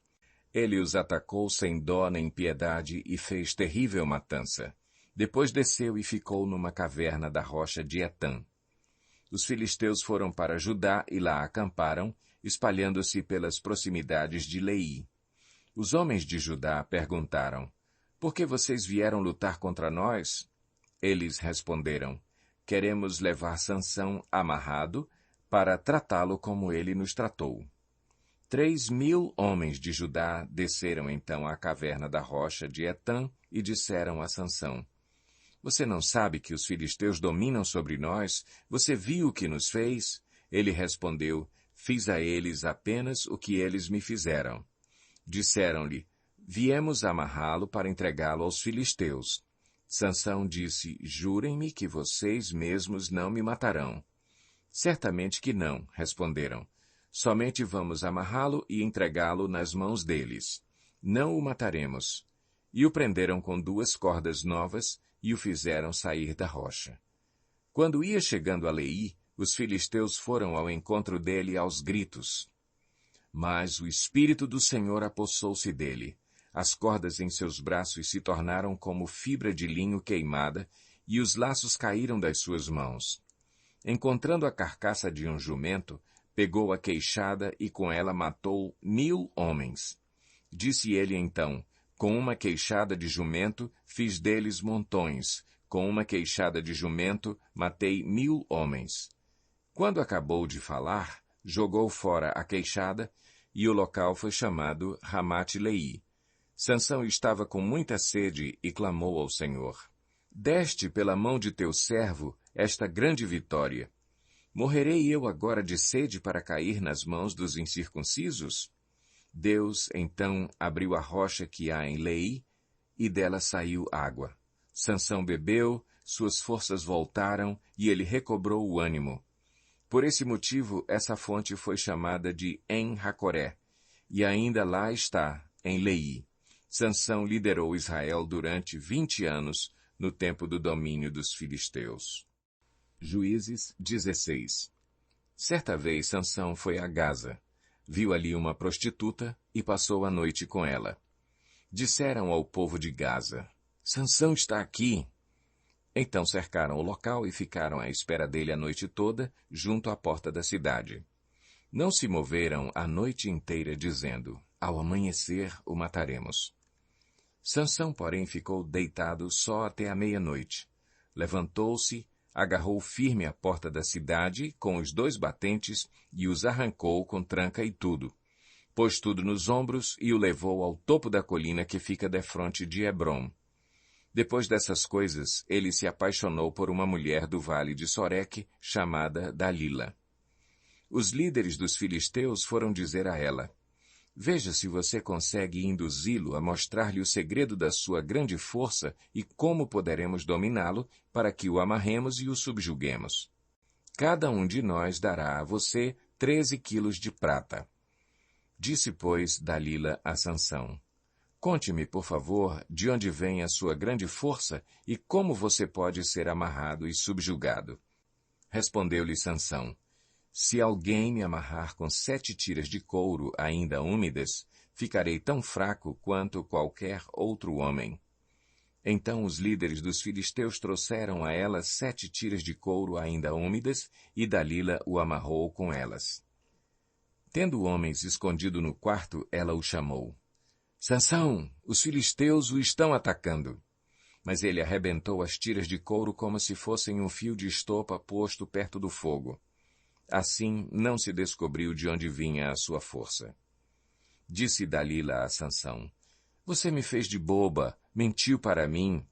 Ele os atacou sem dó nem piedade e fez terrível matança. Depois desceu e ficou numa caverna da rocha de Etã. Os filisteus foram para Judá e lá acamparam, espalhando-se pelas proximidades de Leí. Os homens de Judá perguntaram, por que vocês vieram lutar contra nós? Eles responderam, queremos levar Sansão amarrado para tratá-lo como ele nos tratou. 3.000 homens de Judá desceram então à caverna da rocha de Etã e disseram a Sansão, você não sabe que os filisteus dominam sobre nós? Você viu o que nos fez? Ele respondeu, fiz a eles apenas o que eles me fizeram. Disseram-lhe, viemos amarrá-lo para entregá-lo aos filisteus. Sansão disse, jurem-me que vocês mesmos não me matarão. Certamente que não, responderam. Somente vamos amarrá-lo e entregá-lo nas mãos deles. Não o mataremos. E o prenderam com 2 cordas novas e o fizeram sair da rocha. Quando ia chegando a Leí, os filisteus foram ao encontro dele aos gritos. Mas o Espírito do Senhor apossou-se dele. As cordas em seus braços se tornaram como fibra de linho queimada, e os laços caíram das suas mãos. Encontrando a carcaça de um jumento, pegou a queixada e com ela matou 1.000 homens. Disse ele então, com uma queixada de jumento fiz deles montões, com uma queixada de jumento matei 1.000 homens. Quando acabou de falar, jogou fora a queixada, e o local foi chamado Ramate-Leí. Sansão estava com muita sede e clamou ao Senhor: Deste pela mão de teu servo esta grande vitória. Morrerei eu agora de sede para cair nas mãos dos incircuncisos? Deus, então, abriu a rocha que há em Lei, e dela saiu água. Sansão bebeu, suas forças voltaram, e ele recobrou o ânimo. Por esse motivo, essa fonte foi chamada de En-Hacoré, e ainda lá está, em Lei. Sansão liderou Israel durante 20 anos, no tempo do domínio dos filisteus. Juízes 16. Certa vez Sansão foi a Gaza. Viu ali uma prostituta e passou a noite com ela. Disseram ao povo de Gaza: Sansão está aqui. Então cercaram o local e ficaram à espera dele a noite toda, junto à porta da cidade. Não se moveram a noite inteira, dizendo: Ao amanhecer o mataremos. Sansão, porém, ficou deitado só até a meia-noite. Levantou-se, agarrou firme a porta da cidade com os 2 batentes e os arrancou com tranca e tudo. Pôs tudo nos ombros e o levou ao topo da colina que fica defronte de Hebrom. Depois dessas coisas, ele se apaixonou por uma mulher do vale de Soreque, chamada Dalila. Os líderes dos filisteus foram dizer a ela: Veja se você consegue induzi-lo a mostrar-lhe o segredo da sua grande força e como poderemos dominá-lo para que o amarremos e o subjuguemos. Cada um de nós dará a você 13 quilos de prata. Disse, pois, Dalila a Sansão: Conte-me, por favor, de onde vem a sua grande força e como você pode ser amarrado e subjugado. Respondeu-lhe Sansão: Se alguém me amarrar com 7 tiras de couro ainda úmidas, ficarei tão fraco quanto qualquer outro homem. Então os líderes dos filisteus trouxeram a ela 7 tiras de couro ainda úmidas, e Dalila o amarrou com elas. Tendo homens escondido no quarto, ela o chamou. Sansão, os filisteus o estão atacando. Mas ele arrebentou as tiras de couro como se fossem um fio de estopa posto perto do fogo. Assim não se descobriu de onde vinha a sua força. Disse Dalila a Sansão: Você me fez de boba, mentiu para mim.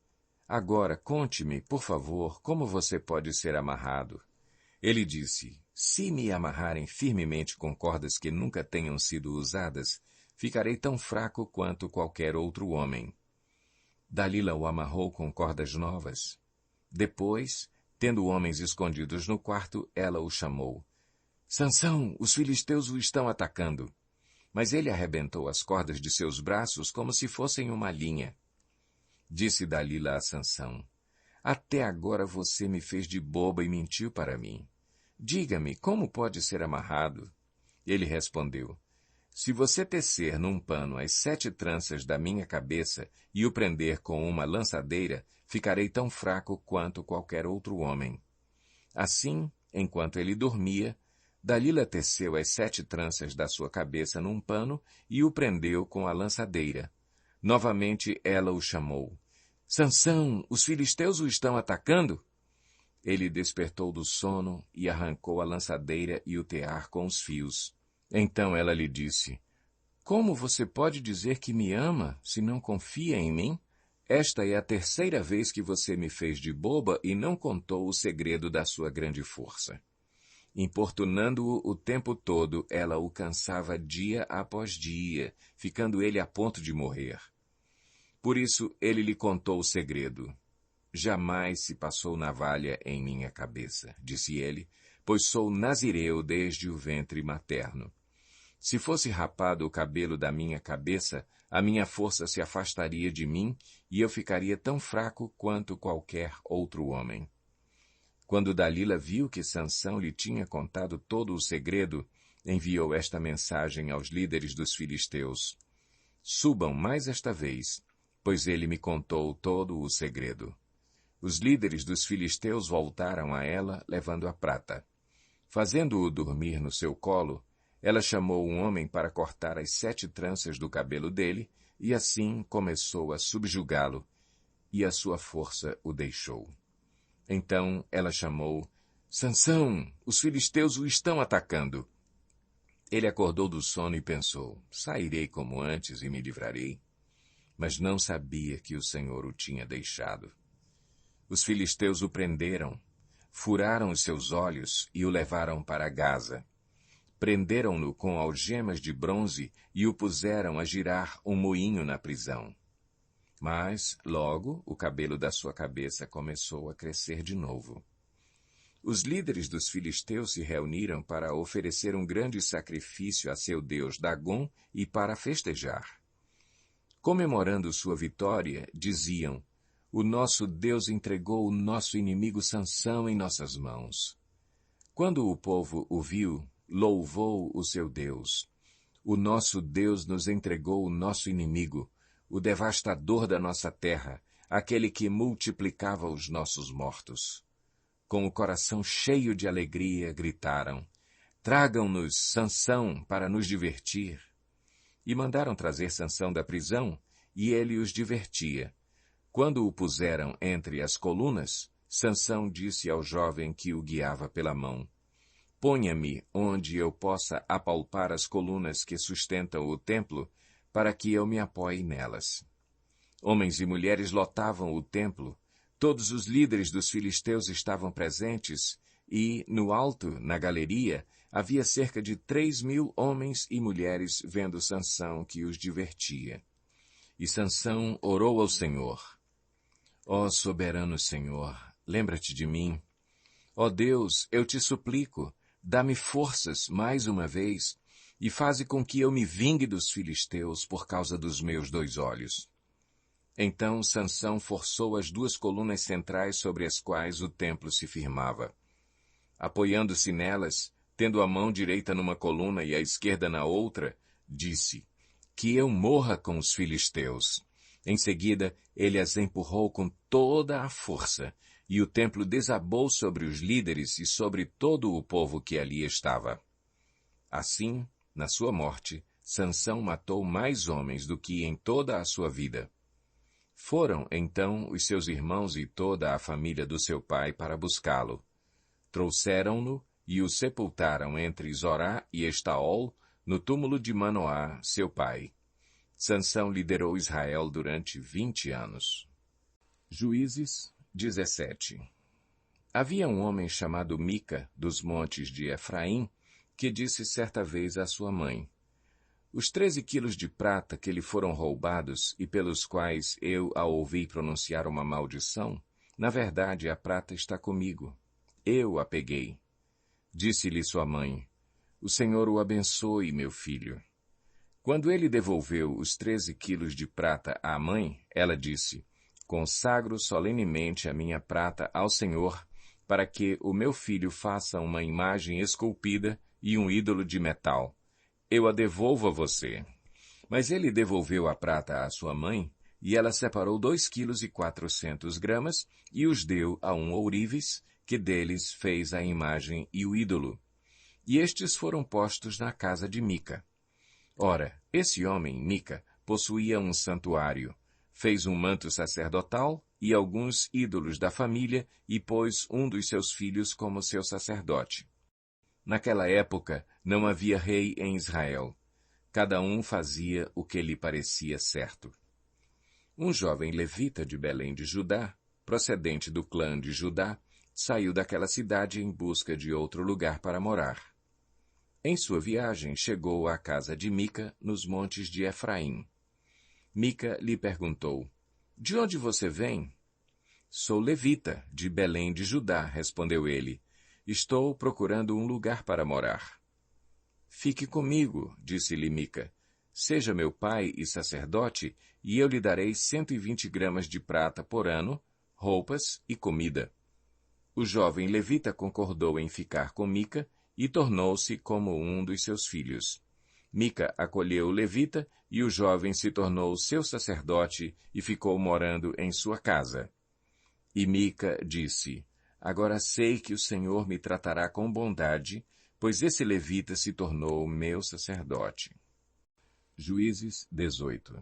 Agora conte-me, por favor, como você pode ser amarrado. Ele disse: Se me amarrarem firmemente com cordas que nunca tenham sido usadas, ficarei tão fraco quanto qualquer outro homem. Dalila o amarrou com cordas novas. Depois, tendo homens escondidos no quarto, ela o chamou. Sansão, os filisteus o estão atacando. Mas ele arrebentou as cordas de seus braços como se fossem uma linha. Disse Dalila a Sansão: Até agora você me fez de boba e mentiu para mim. Diga-me, como pode ser amarrado? Ele respondeu: Se você tecer num pano as 7 tranças da minha cabeça e o prender com uma lançadeira, ficarei tão fraco quanto qualquer outro homem. Assim, enquanto ele dormia, Dalila teceu as 7 tranças da sua cabeça num pano e o prendeu com a lançadeira. Novamente ela o chamou. Sansão, os filisteus o estão atacando? Ele despertou do sono e arrancou a lançadeira e o tear com os fios. Então ela lhe disse: Como você pode dizer que me ama, se não confia em mim? Esta é a 3ª vez que você me fez de boba e não contou o segredo da sua grande força. Importunando-o o tempo todo, ela o cansava dia após dia, ficando ele a ponto de morrer. Por isso ele lhe contou o segredo. Jamais se passou navalha em minha cabeça, disse ele, pois sou nazireu desde o ventre materno. Se fosse rapado o cabelo da minha cabeça, a minha força se afastaria de mim e eu ficaria tão fraco quanto qualquer outro homem. Quando Dalila viu que Sansão lhe tinha contado todo o segredo, enviou esta mensagem aos líderes dos filisteus: Subam mais esta vez, pois ele me contou todo o segredo. Os líderes dos filisteus voltaram a ela, levando a prata. Fazendo-o dormir no seu colo, ela chamou um homem para cortar as 7 tranças do cabelo dele, e assim começou a subjugá-lo, e a sua força o deixou. Então ela chamou: Sansão, os filisteus o estão atacando. Ele acordou do sono e pensou: Sairei como antes e me livrarei. mas não sabia que o Senhor o tinha deixado. Os filisteus o prenderam, furaram os seus olhos e o levaram para Gaza. Prenderam-no com algemas de bronze e o puseram a girar um moinho na prisão. Mas, logo, o cabelo da sua cabeça começou a crescer de novo. Os líderes dos filisteus se reuniram para oferecer um grande sacrifício a seu deus Dagom e para festejar. Comemorando sua vitória, diziam: o nosso Deus entregou o nosso inimigo Sansão em nossas mãos. Quando o povo o viu, louvou o seu Deus. O nosso Deus nos entregou o nosso inimigo, o devastador da nossa terra, aquele que multiplicava os nossos mortos. Com o coração cheio de alegria, gritaram: tragam-nos Sansão para nos divertir. E mandaram trazer Sansão da prisão, e ele os divertia. Quando o puseram entre as colunas, Sansão disse ao jovem que o guiava pela mão: ponha-me onde eu possa apalpar as colunas que sustentam o templo, para que eu me apoie nelas. Homens e mulheres lotavam o templo, todos os líderes dos filisteus estavam presentes, e, no alto, na galeria, havia cerca de 3.000 homens e mulheres vendo Sansão que os divertia. E Sansão orou ao Senhor: ó soberano Senhor, lembra-te de mim. Ó Deus, eu te suplico, dá-me forças mais uma vez, e faze com que eu me vingue dos filisteus por causa dos meus 2 olhos. Então Sansão forçou as 2 colunas centrais sobre as quais o templo se firmava. Apoiando-se nelas, tendo a mão direita numa coluna e a esquerda na outra, disse: que eu morra com os filisteus. Em seguida, ele as empurrou com toda a força, e o templo desabou sobre os líderes e sobre todo o povo que ali estava. Assim, na sua morte, Sansão matou mais homens do que em toda a sua vida. Foram, então, os seus irmãos e toda a família do seu pai para buscá-lo. Trouxeram-no e o sepultaram entre Zorá e Estaol, no túmulo de Manoá, seu pai. Sansão liderou Israel durante 20 anos. Juízes 17. Havia um homem chamado Mica, dos montes de Efraim, que disse certa vez à sua mãe: os 13 quilos de prata que lhe foram roubados e pelos quais eu a ouvi pronunciar uma maldição, na verdade a prata está comigo. Eu a peguei. Disse-lhe sua mãe: o Senhor o abençoe, meu filho. Quando ele devolveu os 13 quilos de prata à mãe, ela disse: consagro solenemente a minha prata ao Senhor, para que o meu filho faça uma imagem esculpida e um ídolo de metal. Eu a devolvo a você. Mas ele devolveu a prata à sua mãe, e ela separou 2,4 quilos e os deu a um ourives, que deles fez a imagem e o ídolo. E estes foram postos na casa de Mica. Ora, esse homem, Mica, possuía um santuário, fez um manto sacerdotal e alguns ídolos da família e pôs um dos seus filhos como seu sacerdote. Naquela época, não havia rei em Israel. Cada um fazia o que lhe parecia certo. Um jovem levita de Belém de Judá, procedente do clã de Judá, saiu daquela cidade em busca de outro lugar para morar. Em sua viagem, chegou à casa de Mica, nos montes de Efraim. Mica lhe perguntou: de onde você vem? Sou levita, de Belém de Judá, respondeu ele. Estou procurando um lugar para morar. Fique comigo, disse-lhe Mica. Seja meu pai e sacerdote, e eu lhe darei 120 gramas de prata por ano, roupas e comida. O jovem levita concordou em ficar com Mica e tornou-se como um dos seus filhos. Mica acolheu o levita e o jovem se tornou seu sacerdote e ficou morando em sua casa. E Mica disse: agora sei que o Senhor me tratará com bondade, pois esse levita se tornou meu sacerdote. Juízes 18.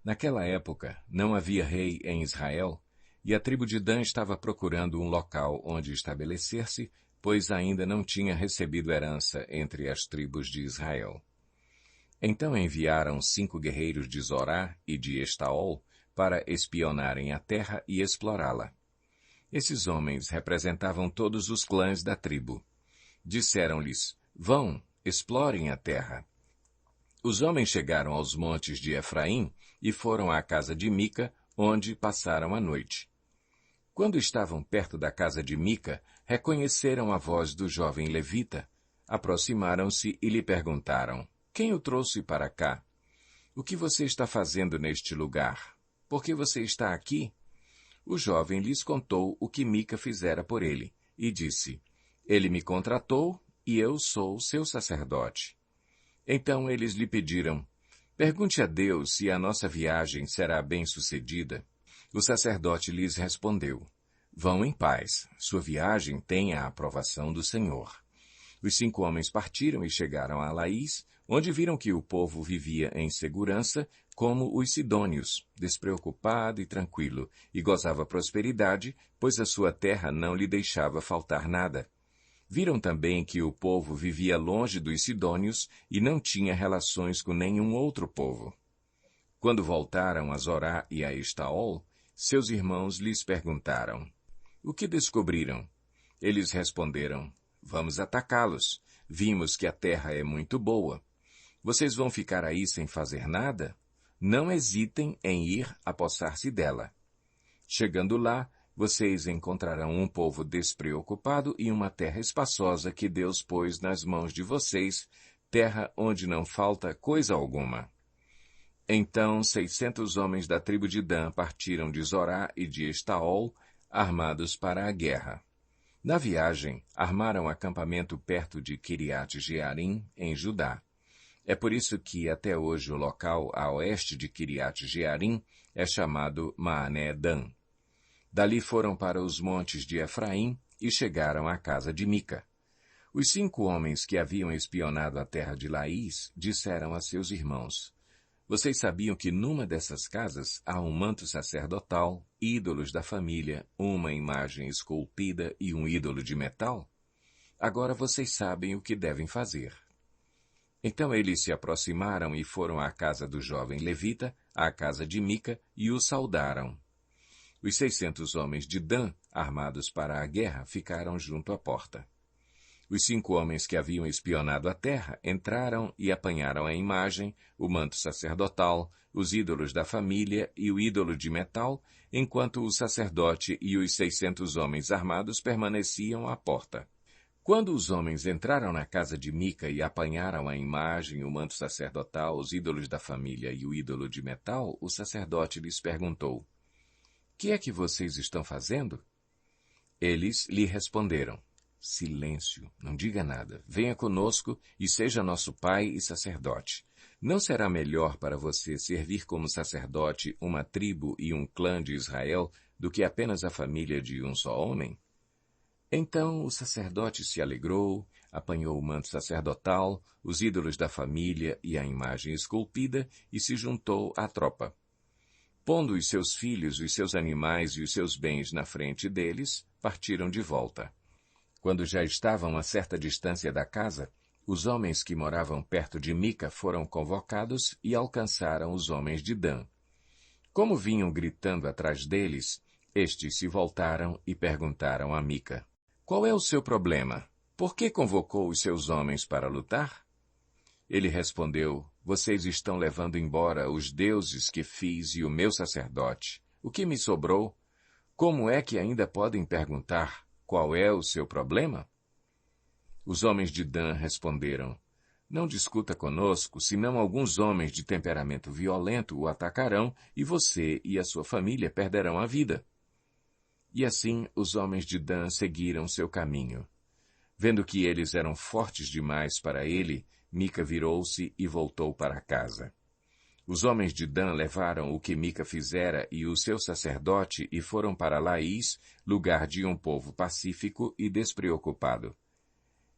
Naquela época, não havia rei em Israel, e a tribo de Dan estava procurando um local onde estabelecer-se, pois ainda não tinha recebido herança entre as tribos de Israel. Então enviaram 5 guerreiros de Zorá e de Estaol para espionarem a terra e explorá-la. Esses homens representavam todos os clãs da tribo. Disseram-lhes: Vão, explorem a terra. Os homens chegaram aos montes de Efraim e foram à casa de Mica, onde passaram a noite. Quando estavam perto da casa de Mica, reconheceram a voz do jovem levita, aproximaram-se e lhe perguntaram: Quem o trouxe para cá? O que você está fazendo neste lugar? Por que você está aqui? O jovem lhes contou o que Mica fizera por ele, e disse: Ele me contratou, e eu sou seu sacerdote. Então eles lhe pediram: Pergunte a Deus se a nossa viagem será bem-sucedida. O sacerdote lhes respondeu: Vão em paz, sua viagem tem a aprovação do Senhor. Os 5 homens partiram e chegaram a Laís, onde viram que o povo vivia em segurança, como os sidônios, despreocupado e tranquilo, e gozava prosperidade, pois a sua terra não lhe deixava faltar nada. Viram também que o povo vivia longe dos sidônios e não tinha relações com nenhum outro povo. Quando voltaram a Zorá e a Estaol, seus irmãos lhes perguntaram: O que descobriram? Eles responderam: Vamos atacá-los. Vimos que a terra é muito boa. Vocês vão ficar aí sem fazer nada? Não hesitem em ir apossar-se dela. Chegando lá, vocês encontrarão um povo despreocupado e uma terra espaçosa que Deus pôs nas mãos de vocês, terra onde não falta coisa alguma. Então 600 homens da tribo de Dan partiram de Zorá e de Estaol, armados para a guerra. Na viagem, armaram acampamento perto de Quiriate-Jearim, em Judá. É por isso que até hoje o local a oeste de Quiriate-Jearim é chamado Maané Dan. Dali foram para os montes de Efraim e chegaram à casa de Mica. Os 5 homens que haviam espionado a terra de Laís disseram a seus irmãos: Vocês sabiam que numa dessas casas há um manto sacerdotal, ídolos da família, uma imagem esculpida e um ídolo de metal? Agora vocês sabem o que devem fazer. Então eles se aproximaram e foram à casa do jovem levita, à casa de Mica, e o saudaram. Os 600 homens de Dan, armados para a guerra, ficaram junto à porta. Os 5 homens que haviam espionado a terra entraram e apanharam a imagem, o manto sacerdotal, os ídolos da família e o ídolo de metal, enquanto o sacerdote e os 600 homens armados permaneciam à porta. Quando os homens entraram na casa de Mica e apanharam a imagem, o manto sacerdotal, os ídolos da família e o ídolo de metal, o sacerdote lhes perguntou: Que é que vocês estão fazendo? Eles lhe responderam: Silêncio, não diga nada. Venha conosco e seja nosso pai e sacerdote. Não será melhor para você servir como sacerdote uma tribo e um clã de Israel do que apenas a família de um só homem? Então o sacerdote se alegrou, apanhou o manto sacerdotal, os ídolos da família e a imagem esculpida e se juntou à tropa. Pondo os seus filhos, os seus animais e os seus bens na frente deles, partiram de volta. Quando já estavam a certa distância da casa, os homens que moravam perto de Mica foram convocados e alcançaram os homens de Dan. Como vinham gritando atrás deles, estes se voltaram e perguntaram a Mica: Qual é o seu problema? Por que convocou os seus homens para lutar? Ele respondeu: Vocês estão levando embora os deuses que fiz e o meu sacerdote. O que me sobrou? Como é que ainda podem perguntar: Qual é o seu problema? Os homens de Dan responderam: Não discuta conosco, senão alguns homens de temperamento violento o atacarão e você e a sua família perderão a vida. E assim os homens de Dan seguiram seu caminho. Vendo que eles eram fortes demais para ele, Mica virou-se e voltou para casa. Os homens de Dan levaram o que Mica fizera e o seu sacerdote e foram para Laís, lugar de um povo pacífico e despreocupado.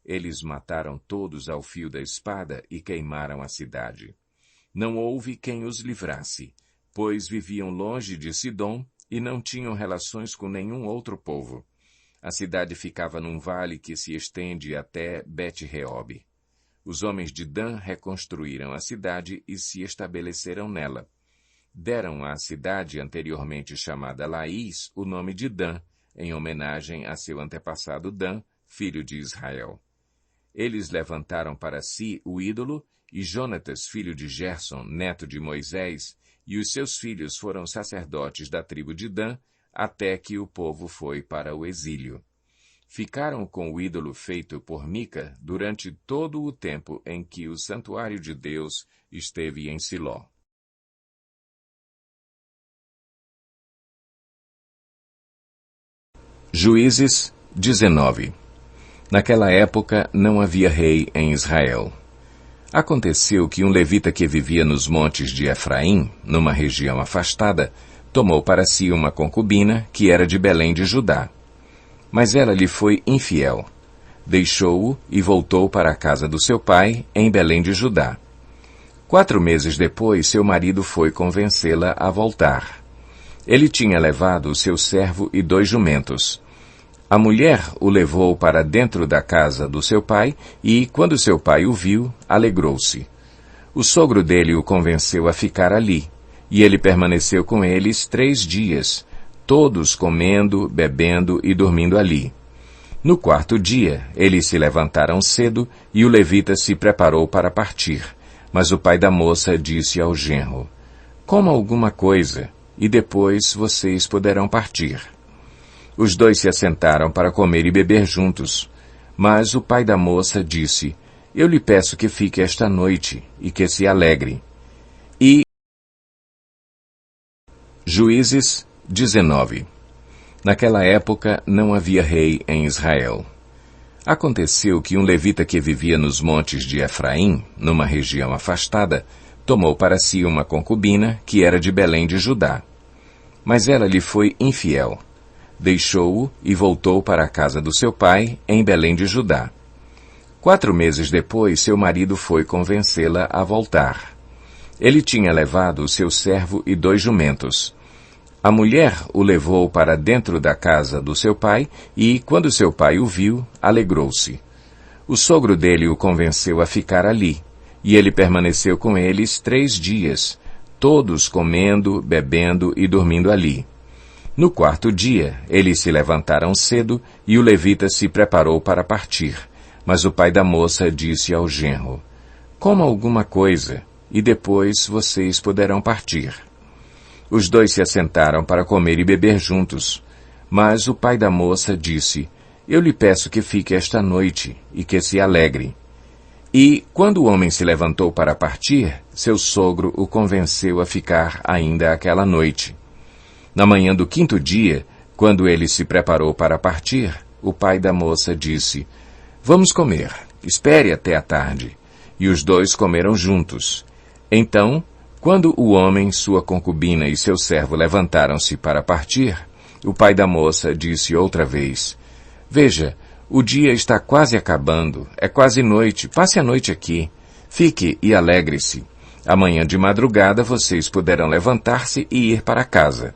Eles mataram todos ao fio da espada e queimaram a cidade. Não houve quem os livrasse, pois viviam longe de Sidom e não tinham relações com nenhum outro povo. A cidade ficava num vale que se estende até Bet-Reob. Os homens de Dan reconstruíram a cidade e se estabeleceram nela. Deram à cidade anteriormente chamada Laís o nome de Dan, em homenagem a seu antepassado Dan, filho de Israel. Eles levantaram para si o ídolo, e Jonatas, filho de Gerson, neto de Moisés, e os seus filhos foram sacerdotes da tribo de Dan, até que o povo foi para o exílio. Ficaram com o ídolo feito por Mica durante todo o tempo em que o santuário de Deus esteve em Siló. Juízes 19. Naquela época não havia rei em Israel. Aconteceu que um levita que vivia nos montes de Efraim, numa região afastada, tomou para si uma concubina que era de Belém de Judá. Mas ela lhe foi infiel. Deixou-o e voltou para a casa do seu pai, em Belém de Judá. 4 meses depois, seu marido foi convencê-la a voltar. Ele tinha levado o seu servo e 2 jumentos. A mulher o levou para dentro da casa do seu pai e, quando seu pai o viu, alegrou-se. O sogro dele o convenceu a ficar ali, e ele permaneceu com eles 3 dias, todos comendo, bebendo e dormindo ali. No 4º dia, eles se levantaram cedo e o levita se preparou para partir. Mas o pai da moça disse ao genro: "Coma alguma coisa, e depois vocês poderão partir." Os 2 se assentaram para comer e beber juntos. Mas o pai da moça disse: "Eu lhe peço que fique esta noite e que se alegre." E Juízes 19. Naquela época não havia rei em Israel. Aconteceu que um levita que vivia nos montes de Efraim, numa região afastada, tomou para si uma concubina que era de Belém de Judá. Mas ela lhe foi infiel. Deixou-o e voltou para a casa do seu pai, em Belém de Judá. 4 meses depois, seu marido foi convencê-la a voltar. Ele tinha levado o seu servo e 2 jumentos. A mulher o levou para dentro da casa do seu pai e, quando seu pai o viu, alegrou-se. O sogro dele o convenceu a ficar ali, e ele permaneceu com eles 3 dias, todos comendo, bebendo e dormindo ali. No 4º dia, eles se levantaram cedo e o levita se preparou para partir. Mas o pai da moça disse ao genro: "Coma alguma coisa, e depois vocês poderão partir." Os 2 se assentaram para comer e beber juntos. Mas o pai da moça disse: "Eu lhe peço que fique esta noite e que se alegre." E, quando o homem se levantou para partir, seu sogro o convenceu a ficar ainda aquela noite. Na manhã do 5º dia, quando ele se preparou para partir, o pai da moça disse: "Vamos comer, espere até a tarde." E os 2 comeram juntos. Então, quando o homem, sua concubina e seu servo levantaram-se para partir, o pai da moça disse outra vez: "Veja, o dia está quase acabando, é quase noite, passe a noite aqui. Fique e alegre-se. Amanhã de madrugada vocês poderão levantar-se e ir para casa."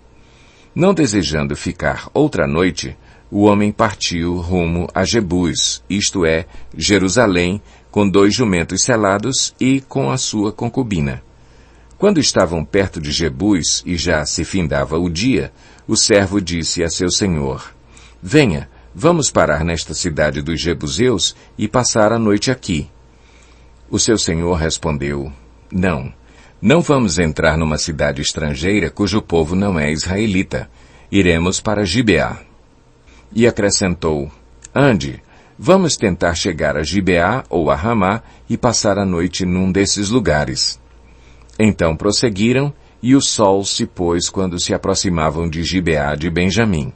Não desejando ficar outra noite, o homem partiu rumo a Jebus, isto é, Jerusalém, com 2 jumentos selados e com a sua concubina. Quando estavam perto de Jebus e já se findava o dia, o servo disse a seu senhor: "Venha, vamos parar nesta cidade dos Jebuseus e passar a noite aqui." O seu senhor respondeu: Não vamos entrar numa cidade estrangeira cujo povo não é israelita. Iremos para Gibeá." E acrescentou: "Ande, vamos tentar chegar a Gibeá ou a Ramá e passar a noite num desses lugares." Então prosseguiram, e o sol se pôs quando se aproximavam de Gibeá de Benjamim.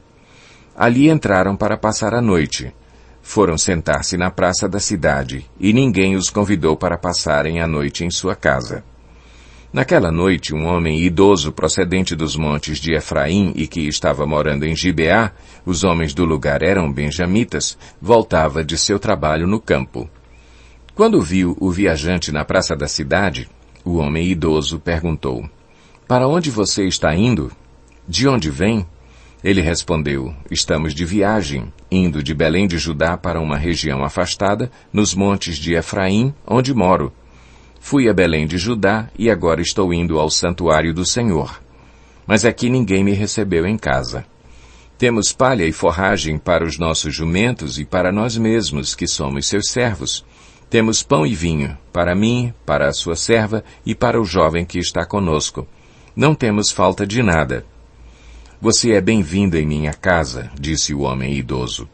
Ali entraram para passar a noite. Foram sentar-se na praça da cidade, e ninguém os convidou para passarem a noite em sua casa. Naquela noite, um homem idoso procedente dos montes de Efraim e que estava morando em Gibeá, os homens do lugar eram benjamitas, voltava de seu trabalho no campo. Quando viu o viajante na praça da cidade, o homem idoso perguntou: "Para onde você está indo? De onde vem?" Ele respondeu: Estamos de viagem, indo de Belém de Judá para uma região afastada, nos montes de Efraim, onde moro. Fui a Belém de Judá e agora estou indo ao santuário do Senhor. Mas aqui ninguém me recebeu em casa. Temos palha e forragem para os nossos jumentos e para nós mesmos, que somos seus servos. Temos pão e vinho, para mim, para a sua serva e para o jovem que está conosco. Não temos falta de nada. Você é bem-vindo em minha casa, disse o homem idoso.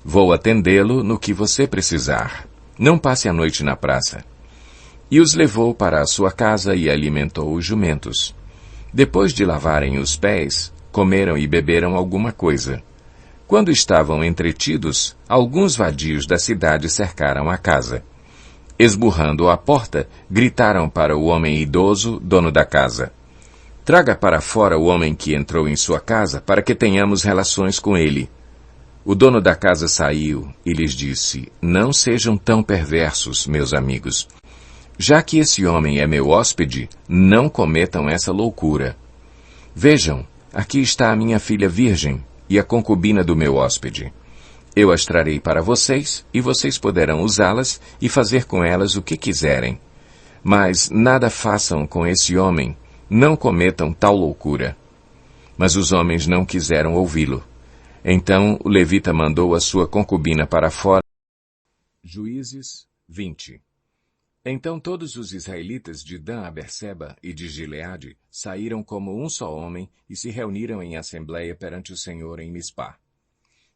Vou atendê-lo no que você precisar. Não passe a noite na praça. E os levou para a sua casa e alimentou os jumentos. Depois de lavarem os pés, comeram e beberam alguma coisa. Quando estavam entretidos, alguns vadios da cidade cercaram a casa. Esburrando a porta, gritaram para o homem idoso, dono da casa: Traga para fora o homem que entrou em sua casa, para que tenhamos relações com ele. O dono da casa saiu e lhes disse: Não sejam tão perversos, meus amigos. Já que esse homem é meu hóspede, não cometam essa loucura. Vejam, aqui está a minha filha virgem e a concubina do meu hóspede. Eu as trarei para vocês, e vocês poderão usá-las e fazer com elas o que quiserem. Mas nada façam com esse homem, não cometam tal loucura. Mas os homens não quiseram ouvi-lo. Então o levita mandou a sua concubina para fora. Juízes 20. Então todos os israelitas de Dan a Berseba e de Gileade saíram como um só homem e se reuniram em assembleia perante o Senhor em Mispá.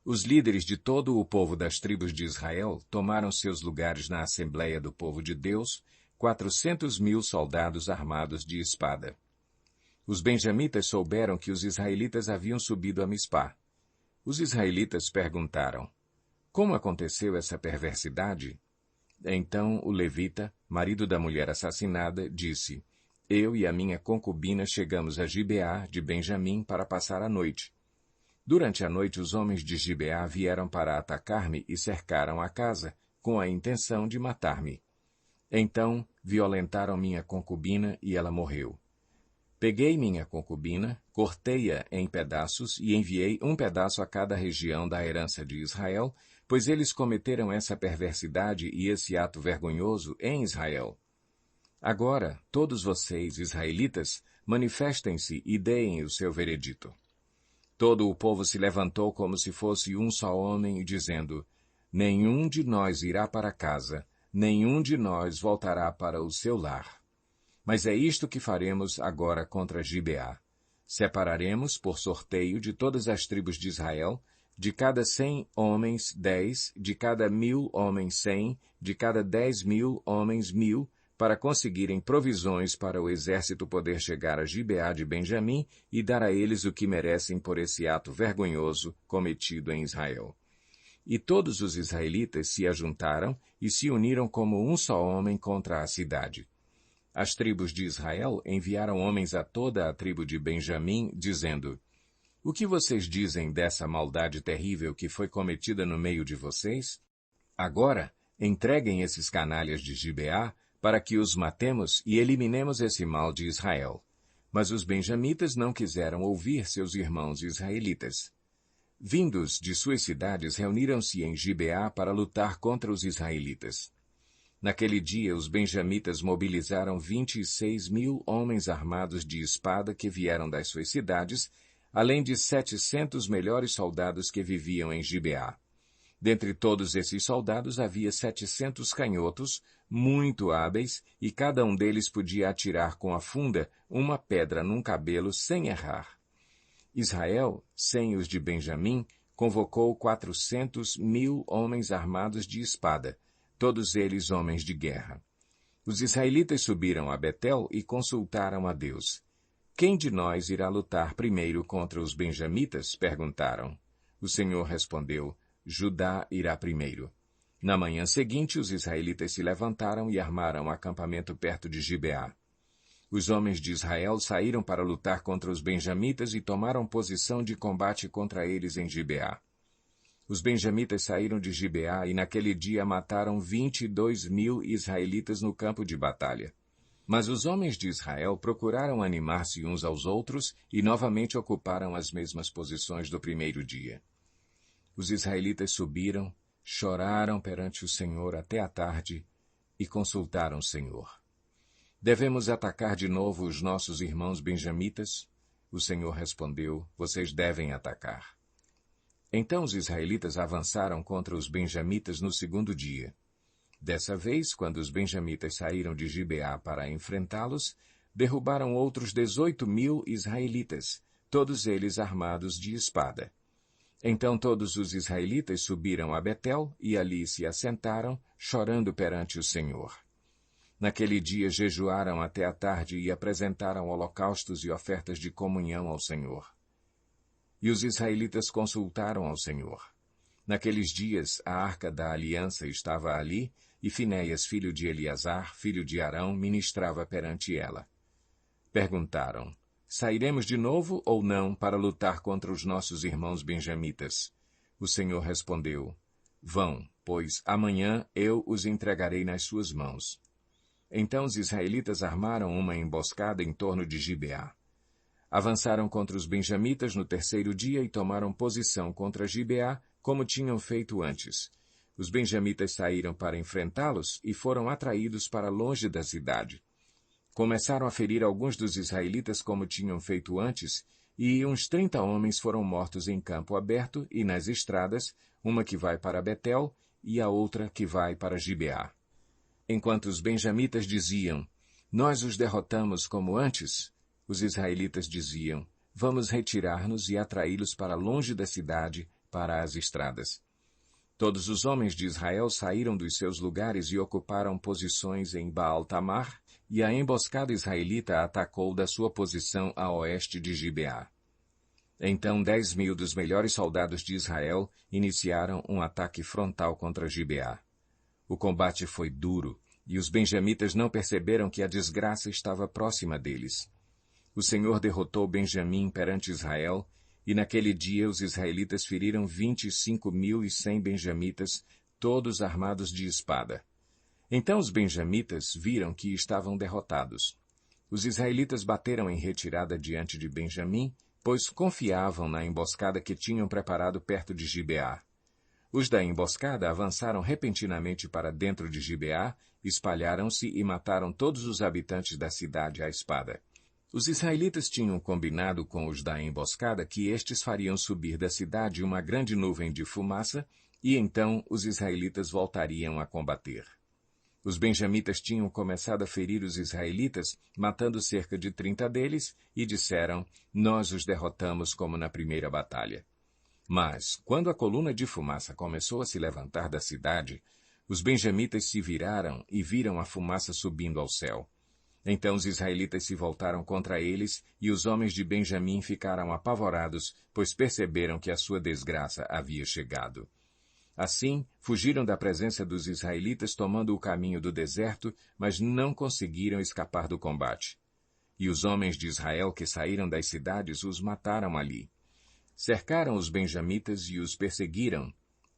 Os líderes de todo o povo das tribos de Israel tomaram seus lugares na Assembleia do Povo de Deus, 400.000 soldados armados de espada. Os benjamitas souberam que os israelitas haviam subido a Mispá. Os israelitas perguntaram: Como aconteceu essa perversidade? Então o levita, marido da mulher assassinada, disse: Eu e a minha concubina chegamos a Gibeá de Benjamim para passar a noite. Durante a noite os homens de Gibeá vieram para atacar-me e cercaram a casa, com a intenção de matar-me. Então violentaram minha concubina e ela morreu. Peguei minha concubina, cortei-a em pedaços e enviei um pedaço a cada região da herança de Israel, pois eles cometeram essa perversidade e esse ato vergonhoso em Israel. Agora, todos vocês, israelitas, manifestem-se e deem o seu veredito. Todo o povo se levantou como se fosse um só homem, dizendo: Nenhum de nós irá para casa, nenhum de nós voltará para o seu lar. Mas é isto que faremos agora contra Gibeá. Separaremos, por sorteio, de todas as tribos de Israel, de cada 100 homens 10, de cada 1.000 homens 100, de cada 10.000 homens 1.000, para conseguirem provisões para o exército poder chegar a Gibeá de Benjamim e dar a eles o que merecem por esse ato vergonhoso cometido em Israel. E todos os israelitas se ajuntaram e se uniram como um só homem contra a cidade. As tribos de Israel enviaram homens a toda a tribo de Benjamim, dizendo: O que vocês dizem dessa maldade terrível que foi cometida no meio de vocês? Agora, entreguem esses canalhas de Gibeá, para que os matemos e eliminemos esse mal de Israel. Mas os benjamitas não quiseram ouvir seus irmãos israelitas. Vindos de suas cidades, reuniram-se em Gibeá para lutar contra os israelitas. Naquele dia, os benjamitas mobilizaram 26.000 homens armados de espada que vieram das suas cidades, além de 700 melhores soldados que viviam em Gibeá. Dentre todos esses soldados havia 700 canhotos, muito hábeis, e cada um deles podia atirar com a funda uma pedra num cabelo sem errar. Israel, sem os de Benjamim, convocou 400.000 homens armados de espada, todos eles homens de guerra. Os israelitas subiram a Betel e consultaram a Deus. Quem de nós irá lutar primeiro contra os benjamitas? Perguntaram. O Senhor respondeu: Judá irá primeiro. Na manhã seguinte, os israelitas se levantaram e armaram acampamento perto de Gibeá. Os homens de Israel saíram para lutar contra os benjamitas e tomaram posição de combate contra eles em Gibeá. Os benjamitas saíram de Gibeá e naquele dia mataram 22.000 israelitas no campo de batalha. Mas os homens de Israel procuraram animar-se uns aos outros e novamente ocuparam as mesmas posições do primeiro dia. Os israelitas subiram, choraram perante o Senhor até a tarde e consultaram o Senhor. Devemos atacar de novo os nossos irmãos benjamitas? O Senhor respondeu, vocês devem atacar. Então os israelitas avançaram contra os benjamitas no segundo dia. Dessa vez, quando os benjamitas saíram de Gibeá para enfrentá-los, derrubaram outros 18.000 israelitas, todos eles armados de espada. Então todos os israelitas subiram a Betel e ali se assentaram, chorando perante o Senhor. Naquele dia jejuaram até a tarde e apresentaram holocaustos e ofertas de comunhão ao Senhor. E os israelitas consultaram ao Senhor. Naqueles dias a arca da aliança estava ali, e Finéias, filho de Eleazar, filho de Arão, ministrava perante ela. Perguntaram, sairemos de novo ou não para lutar contra os nossos irmãos benjamitas? O Senhor respondeu, vão, pois amanhã eu os entregarei nas suas mãos. Então os israelitas armaram uma emboscada em torno de Gibeá. Avançaram contra os benjamitas no terceiro dia e tomaram posição contra Gibeá, como tinham feito antes. Os benjamitas saíram para enfrentá-los e foram atraídos para longe da cidade. Começaram a ferir alguns dos israelitas como tinham feito antes, e uns 30 homens foram mortos em campo aberto e nas estradas, uma que vai para Betel e a outra que vai para Gibeá. Enquanto os benjamitas diziam, nós os derrotamos como antes, os israelitas diziam, vamos retirar-nos e atraí-los para longe da cidade, para as estradas. Todos os homens de Israel saíram dos seus lugares e ocuparam posições em Baal-Tamar, e a emboscada israelita atacou da sua posição a oeste de Gibeá. Então 10.000 dos melhores soldados de Israel iniciaram um ataque frontal contra Gibeá. O combate foi duro, e os benjamitas não perceberam que a desgraça estava próxima deles. O Senhor derrotou Benjamim perante Israel, e naquele dia os israelitas feriram 25.100 benjamitas, todos armados de espada. Então os benjamitas viram que estavam derrotados. Os israelitas bateram em retirada diante de Benjamim, pois confiavam na emboscada que tinham preparado perto de Gibeá. Os da emboscada avançaram repentinamente para dentro de Gibeá, espalharam-se e mataram todos os habitantes da cidade à espada. Os israelitas tinham combinado com os da emboscada que estes fariam subir da cidade uma grande nuvem de fumaça, e então os israelitas voltariam a combater. Os benjamitas tinham começado a ferir os israelitas, matando cerca de 30 deles, e disseram, nós os derrotamos como na primeira batalha. Mas, quando a coluna de fumaça começou a se levantar da cidade, os benjamitas se viraram e viram a fumaça subindo ao céu. Então os israelitas se voltaram contra eles, e os homens de Benjamim ficaram apavorados, pois perceberam que a sua desgraça havia chegado. Assim, fugiram da presença dos israelitas tomando o caminho do deserto, mas não conseguiram escapar do combate. E os homens de Israel que saíram das cidades os mataram ali. Cercaram os benjamitas e os perseguiram,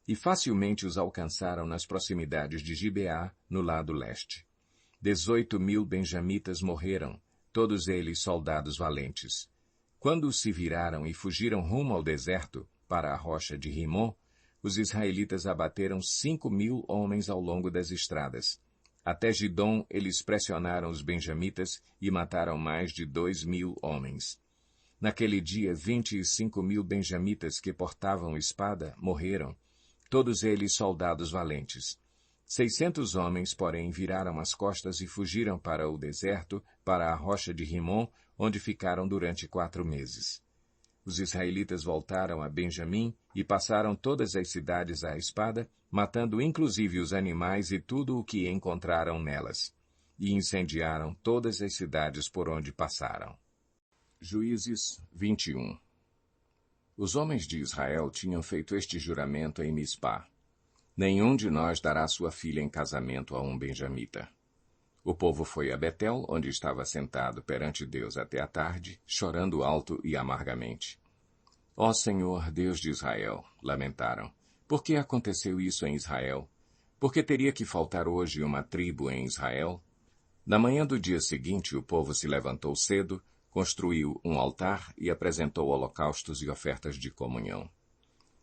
e facilmente os alcançaram nas proximidades de Gibeá, no lado leste. 18.000 benjamitas morreram, todos eles soldados valentes. Quando se viraram e fugiram rumo ao deserto, para a rocha de Rimon, os israelitas abateram 5.000 homens ao longo das estradas. Até Gidom eles pressionaram os benjamitas e mataram mais de 2.000 homens. Naquele dia 25.000 benjamitas que portavam espada morreram, todos eles soldados valentes. 600 homens, porém, viraram as costas e fugiram para o deserto, para a rocha de Rimon, onde ficaram durante 4 meses. Os israelitas voltaram a Benjamim e passaram todas as cidades à espada, matando inclusive os animais e tudo o que encontraram nelas, e incendiaram todas as cidades por onde passaram. Juízes 21. Os homens de Israel tinham feito este juramento em Mispá. Nenhum de nós dará sua filha em casamento a um benjamita. O povo foi a Betel, onde estava sentado perante Deus até a tarde, chorando alto e amargamente. Ó Senhor, Deus de Israel, lamentaram, por que aconteceu isso em Israel? Por que teria que faltar hoje uma tribo em Israel? Na manhã do dia seguinte, o povo se levantou cedo, construiu um altar e apresentou holocaustos e ofertas de comunhão.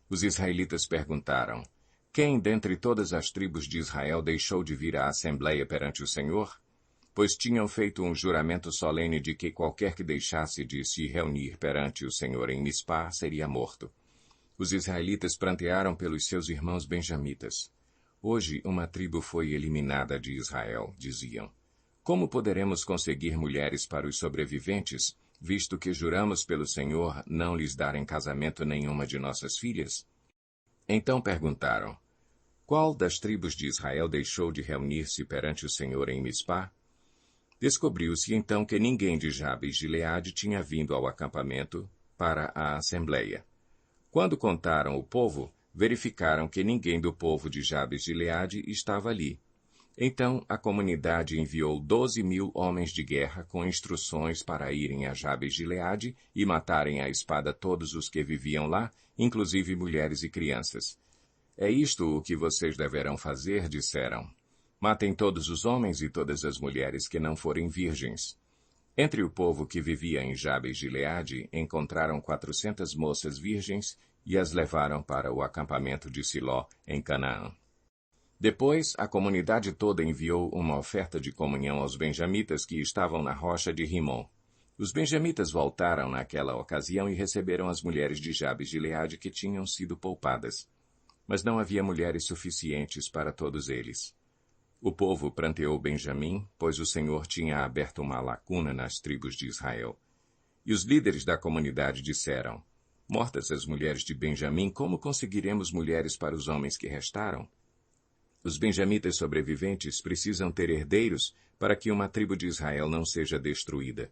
Os israelitas perguntaram: quem dentre todas as tribos de Israel deixou de vir à assembleia perante o Senhor? Pois tinham feito um juramento solene de que qualquer que deixasse de se reunir perante o Senhor em Mispá seria morto. Os israelitas prantearam pelos seus irmãos benjamitas. Hoje uma tribo foi eliminada de Israel, diziam. Como poderemos conseguir mulheres para os sobreviventes, visto que juramos pelo Senhor não lhes dar em casamento nenhuma de nossas filhas? Então perguntaram: qual das tribos de Israel deixou de reunir-se perante o Senhor em Mispá? Descobriu-se então que ninguém de Jabes de Gileade tinha vindo ao acampamento para a assembleia. Quando contaram o povo, verificaram que ninguém do povo de Jabes de Gileade estava ali. Então a comunidade enviou 12.000 homens de guerra com instruções para irem a Jabes de Gileade e matarem à espada todos os que viviam lá, inclusive mulheres e crianças. É isto o que vocês deverão fazer, disseram. Matem todos os homens e todas as mulheres que não forem virgens. Entre o povo que vivia em Jabes de Gileade, encontraram 400 moças virgens e as levaram para o acampamento de Siló, em Canaã. Depois, a comunidade toda enviou uma oferta de comunhão aos benjamitas que estavam na rocha de Rimon. Os benjamitas voltaram naquela ocasião e receberam as mulheres de Jabes de Gileade que tinham sido poupadas. Mas não havia mulheres suficientes para todos eles. O povo pranteou Benjamim, pois o Senhor tinha aberto uma lacuna nas tribos de Israel. E os líderes da comunidade disseram: mortas as mulheres de Benjamim, como conseguiremos mulheres para os homens que restaram? Os benjamitas sobreviventes precisam ter herdeiros para que uma tribo de Israel não seja destruída.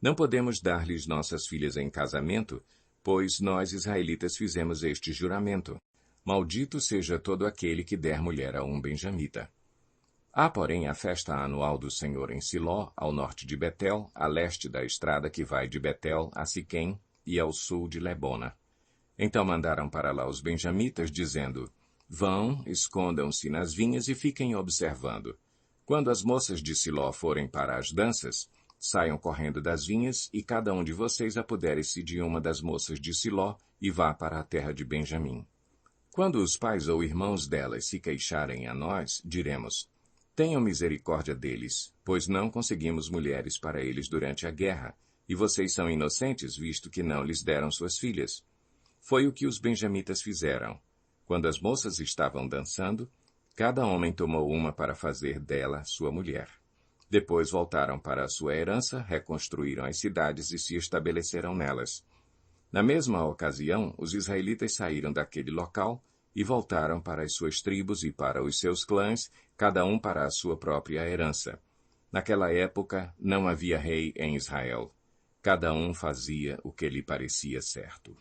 Não podemos dar-lhes nossas filhas em casamento, pois nós israelitas fizemos este juramento. Maldito seja todo aquele que der mulher a um benjamita. Há, porém, a festa anual do Senhor em Siló, ao norte de Betel, a leste da estrada que vai de Betel a Siquém e ao sul de Lebona. Então mandaram para lá os benjamitas, dizendo: vão, escondam-se nas vinhas e fiquem observando. Quando as moças de Siló forem para as danças, saiam correndo das vinhas e cada um de vocês apodere-se de uma das moças de Siló e vá para a terra de Benjamim. Quando os pais ou irmãos delas se queixarem a nós, diremos: tenham misericórdia deles, pois não conseguimos mulheres para eles durante a guerra, e vocês são inocentes, visto que não lhes deram suas filhas. Foi o que os benjamitas fizeram. Quando as moças estavam dançando, cada homem tomou uma para fazer dela sua mulher. Depois voltaram para a sua herança, reconstruíram as cidades e se estabeleceram nelas. Na mesma ocasião, os israelitas saíram daquele local e voltaram para as suas tribos e para os seus clãs, cada um para a sua própria herança. Naquela época, não havia rei em Israel. Cada um fazia o que lhe parecia certo.